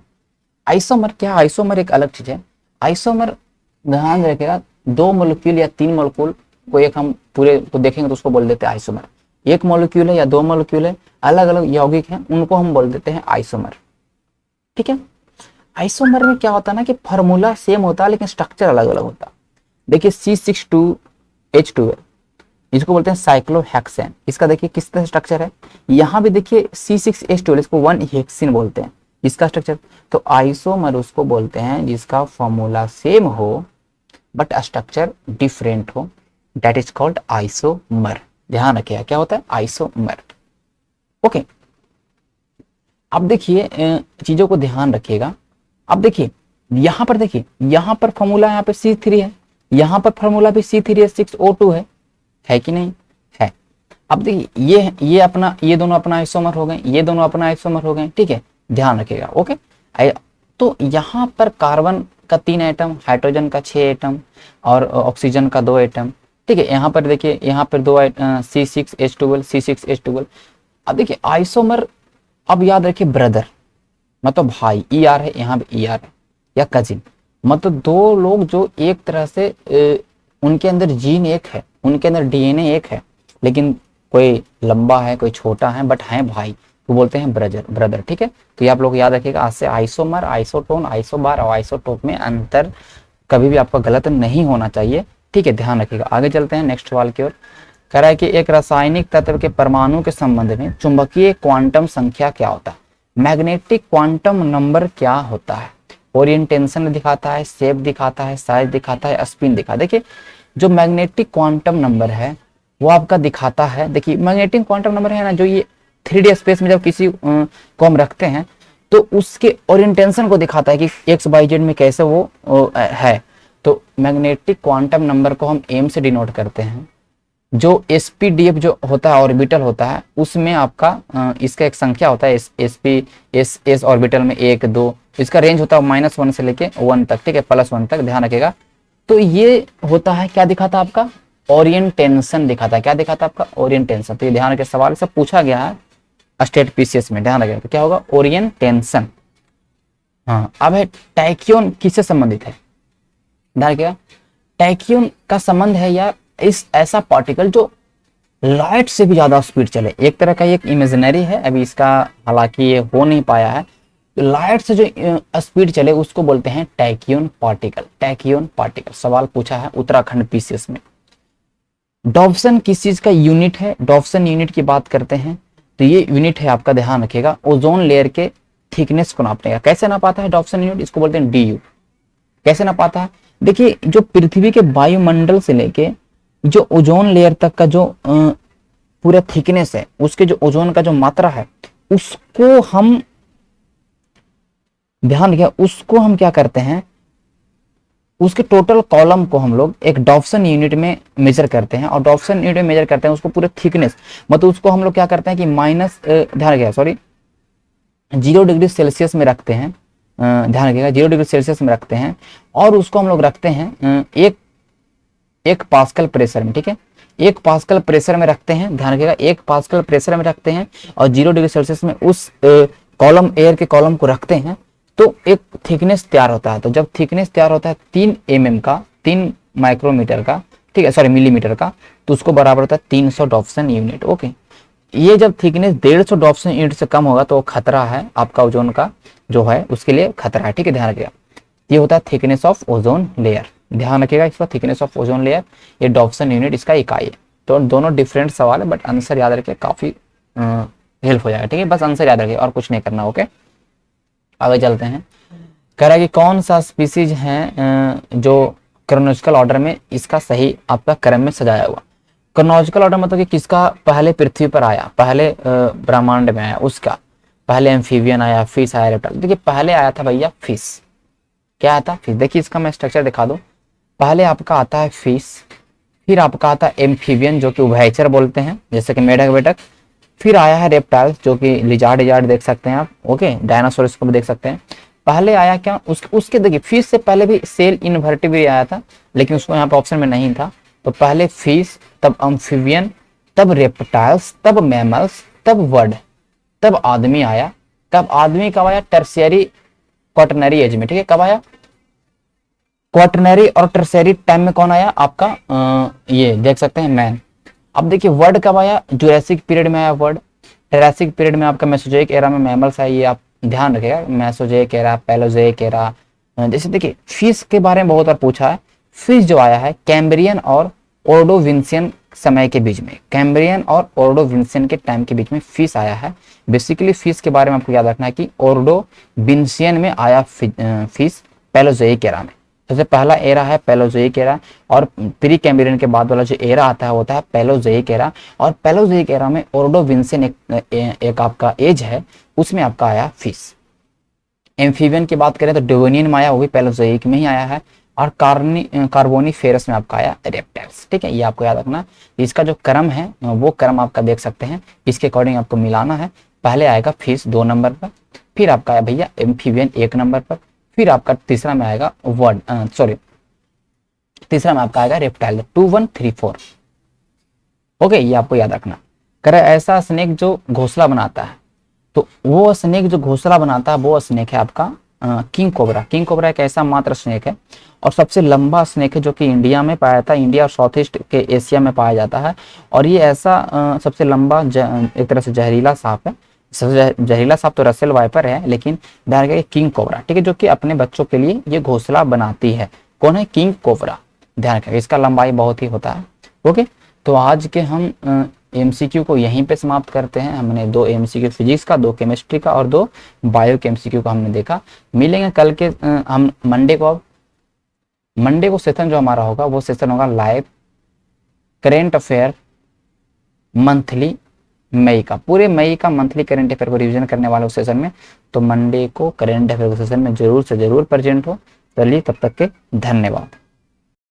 आइसोमर क्या, आइसोमर एक अलग चीज है। आइसोमर ध्यान रखिएगा, 2 मोलिक्यूल या 3 मोलिक्यूल को एक हम पूरे को देखेंगे तो उसको बोल देते हैं आइसोमर। 1 मोलिक्यूल है या 2 मोलिक्यूल है, अलग अलग यौगिक हैं, उनको हम बोल देते हैं आइसोमर, ठीक है। आइसोमर में क्या होता है ना कि फॉर्मूला सेम होता है लेकिन स्ट्रक्चर अलग अलग होता है। देखिए C6H12 इसको बोलते हैं साइक्लोहेक्सेन। इसका देखिए किस तरह स्ट्रक्चर है, यहाँ भी देखिए C6H12 इसको 1 हेक्सिन बोलते हैं, इसका स्ट्रक्चर। तो आइसोमर उसको बोलते हैं जिसका फॉर्मूला सेम हो बट स्ट्रक्चर डिफरेंट हो, दैट इज कॉल्ड आइसोमर। ध्यान रखिएगा क्या होता है आइसोमर। ओके, अब देखिए चीजों को ध्यान रखिएगा। अब देखिए यहाँ पर, देखिए यहाँ पर फॉर्मूला यहाँ पे C3 है, यहाँ पर फॉर्मूला भी C3 है, 6O2 है कि नहीं है। अब देखिए ये अपना, ये दोनों अपना आइसोमर हो गए, ये दोनों अपना आइसोमर हो गए, ठीक है, ध्यान रखिएगा। ओके, तो यहाँ पर कार्बन का 3 एटम, हाइड्रोजन का 6 एटम और ऑक्सीजन का 2 एटम, ठीक है। यहाँ पर देखिए, यहाँ पर 2 C6H12। अब देखिए आइसोमर, अब याद रखिए ब्रदर मतलब भाई, ER है, यहाँ भी ER है, या कजिन, मतलब 2 लोग जो एक तरह से उनके अंदर जीन एक है, उनके अंदर DNA एक है, लेकिन कोई लंबा है कोई छोटा है बट हैं भाई, तो बोलते हैं ब्रदर, ठीक है। तो ये आप लोग याद रखिएगा। आज से आइसोमर, आइसोटोन, आइसोबार और आइसोटोप में अंतर कभी भी आपका गलत नहीं होना चाहिए, ठीक है, ध्यान रखिएगा। आगे चलते हैं नेक्स्ट सवाल की ओर। कह रहा है कि एक रासायनिक तत्व के परमाणु के संबंध में चुंबकीय क्वांटम संख्या क्या होता है, मैग्नेटिक क्वांटम नंबर क्या होता है, ओरिएंटेशन दिखाता है, शेप दिखाता है, साइज दिखाता है, स्पिन दिखा। देखिए जो मैग्नेटिक क्वांटम नंबर है वो आपका दिखाता है, देखिए मैग्नेटिक क्वांटम नंबर है ना, जो ये 3D स्पेस में जब किसी को हम रखते हैं तो उसके ओरिएंटेशन को दिखाता है कि XYZ में कैसे वो है। तो मैग्नेटिक क्वांटम नंबर को हम m से डिनोट करते हैं। जो SPDF जो होता है ऑर्बिटल होता है, उसमें आपका इसका एक संख्या होता है S ऑर्बिटल में 1 2, इसका रेंज होता है -1 से लेके 1 तक, ठीक है, +1 तक, ध्यान रखिएगा। तो ये होता है क्या दिखाता है आपका ओरिएंटेशन दिखाता है, क्या दिखाता है आपका ओरिएंटेशन। तो ये ध्यान रखिए, सवाल से पूछा गया है स्टेट PCS में, ध्यान रखिएगा। तो क्या होगा ओरिएंटेशन। हाँ, अब है टैक्योन किससे संबंधित है, ध्यान रखिएगा। टैक्योन का संबंध है या इस ऐसा पार्टिकल जो लाइट से भी ज्यादा स्पीड चले, एक तरह का एक इमेजिनरी है, अभी इसका हालांकि ये हो नहीं पाया है। तो लाइट से जो स्पीड चले उसको बोलते हैं टैक्योन पार्टिकल, टैक्योन पार्टिकल। सवाल पूछा है उत्तराखंड PCS में। डॉप्सन किस चीज का यूनिट है, डॉप्सन यूनिट की बात करते हैं तो ये यूनिट है आपका, ध्यान रखिएगा, ओजोन लेयर के थिकनेस को नापने का। कैसे नापाता है डॉप्सन यूनिट, इसको बोलते हैं DU। कैसे नापाता है, देखिए जो पृथ्वी के वायुमंडल से लेके जो ओजोन लेयर तक का जो पूरा थिकनेस है, उसके जो ओजोन का जो मात्रा है, उसको हम ध्यान रखिए, उसको हम क्या करते हैं, उसके टोटल कॉलम को हम लोग एक डॉप्सन यूनिट में मेजर करते हैं। और डॉप्सन यूनिट में मेजर करते हैं उसको पूरे थिकनेस, मतलब उसको हम लोग क्या करते हैं कि ध्यान रखिएगा, 0 डिग्री सेल्सियस में रखते हैं, ध्यान रखिएगा 0 डिग्री सेल्सियस में रखते हैं, और उसको हम लोग रखते हैं एक पास्कल प्रेशर में, ठीक है, 1 पास्कल प्रेशर में रखते हैं, ध्यान रखिएगा 1 पास्कल प्रेशर में रखते हैं, और 0 डिग्री सेल्सियस में उस कॉलम, एयर के कॉलम को रखते हैं, तो एक थिकनेस तैयार होता है। तो जब थिकनेस तैयार होता है 3 mm का, 3 माइक्रोमीटर का, ठीक है, मिलीमीटर का, तो उसको बराबर होता है 300 डॉप्सन यूनिट। ओके, ये जब थिकनेस 150 डॉप्सन यूनिट से कम होगा तो खतरा है, आपका ओजोन का जो है उसके लिए खतरा है, ठीक है, ध्यान रखिएगा। ये होता है थिकनेस ऑफ ओजोन लेयर, ध्यान रखिएगा इसका, थिकनेस ऑफ ओजोन लेयर, ये डॉप्सन यूनिट इसका इकाई है। तो दोनों डिफरेंट सवाल है बट आंसर याद रखिए, काफी हेल्प हो जाएगा। ठीक है, बस आंसर याद रखिए और कुछ नहीं करना। ओके, आगे चलते हैं। कह रहा है कि कौन सा स्पीसीज है जो क्रोनोलॉजिकल ऑर्डर में इसका सही आपका क्रम में सजाया हुआ। क्रोनोलॉजिकल ऑर्डर मतलब कि किसका पहले पृथ्वी पर आया, पहले ब्रह्मांड में आया, उसका पहले एम्फीबियन आया, फिश आया, रेप्टाइल। देखिए पहले आया था भैया फिश। क्या आता फिश? देखिए इसका मैं स्ट्रक्चर दिखा दूं। पहले आपका आता है फिश, फिर आपका आता है एम्फीबियन जो कि उभयचर बोलते हैं जैसे कि मेढक वेढक, फिर आया है रेप्टाइल जो कि लिजार्ड इजार्ड देख सकते हैं आप। ओके, डायनासोरस को भी देख सकते हैं। पहले आया क्या उसके देखिए फिश से पहले भी सेल इनवर्टिब्रेट आया था, लेकिन उसको यहाँ पे ऑप्शन में नहीं था। तो पहले फिश, तब अम्फीबियन, तब रेप्टाइल्स, तब मैमल्स, तब वर्ड, तब आदमी आया। कब आदमी कब आया? टर्शियरी क्वाटरनरी एज में। ठीक है, कब आया? क्वाटरनरी और टर्शियरी टाइम में कौन आया आपका? ये देख सकते हैं मैन। अब देखिए वर्ड कब आया? जुरासिक पीरियड में आया वर्ड। टेरासिक पीरियड में आपका मेसोजोइक एरा में मैमल्स आए, ये आप ध्यान रखिएगा। Mesozoic era, Paleozoic era. जैसे देखिए फिश के बारे में बहुत बार पूछा है। फिश जो आया है कैम्ब्रियन और ओर्डोविंसियन समय के बीच में, कैम्ब्रियन और ओर्डोविंसियन के टाइम के बीच में फिश आया है। बेसिकली फिश के बारे में आपको याद रखना है कि ओर्डोविंसियन में आया फिश पैलोजोइक एरा में। सबसे पहला एरा है पैलोजोइक एरा, और प्री कैम्ब्रियन के बाद वाला जो एरा आता है होता है पैलोजोइक एरा। और पैलोजोइक एरा में ओर्डोविंसियन एक आपका एज है, उसमें आपका आया फिश। एम्फीबियन की बात करें तो डेवोनियन में आया, वो भी पैलोजोइक में ही आया है। और कार्बोनिफेरस में आपका आया रेप्टाइल्स। ठीक है, ये आपको याद रखना। इसका जो क्रम है वो क्रम आपका देख सकते हैं, इसके अकॉर्डिंग आपको मिलाना है। पहले आएगा फिश 2 नंबर पर, फिर आपका आया भैया एम्फीबियन 1 नंबर पर, फिर आपका तीसरा में आएगा तीसरा में आपका आएगा रेप्टाइल 2 1 3 4। ओके, ये आपको याद रखना। करे ऐसा स्नेक जो घोंसला बनाता है, तो वो स्नेक जो घोंसला बनाता है वो स्नेक है आपका किंग कोबरा। किंग कोबरा एक ऐसा मात्र स्नेक है और सबसे लंबा स्नेक है जो कि इंडिया में पाया जाता है, इंडिया और साउथ ईस्ट के एशिया में पाया जाता है। और ये ऐसा सबसे लंबा एक तरह से जहरीला सांप है। सबसे जहरीला सांप तो रसेल वाइपर है, लेकिन ध्यान रखिए किंग कोबरा। ठीक है, जो कि अपने बच्चों के लिए ये घोंसला बनाती है। कौन है? King cobra. ध्यान रखिए, इसका लंबाई बहुत ही होता है। ओके, तो आज के हम एमसीक्यू को यहीं पे समाप्त करते हैं। हमने 2 एमसीक्यू फिजिक्स का, 2 केमिस्ट्री का और 2 बायो के एमसीक्यू का हमने देखा। मिलेंगे कल के हम मंडे को। अब मंडे को सेशन जो हमारा होगा वो सेशन होगा लाइव करेंट अफेयर मंथली, मई का, पूरे मई का मंथली करेंट अफेयर को रिवीजन करने वाले उस सेशन में। तो मंडे को करेंट अफेयर सेशन में जरूर से जरूर प्रेजेंट हो। चलिए, तब तक के धन्यवाद।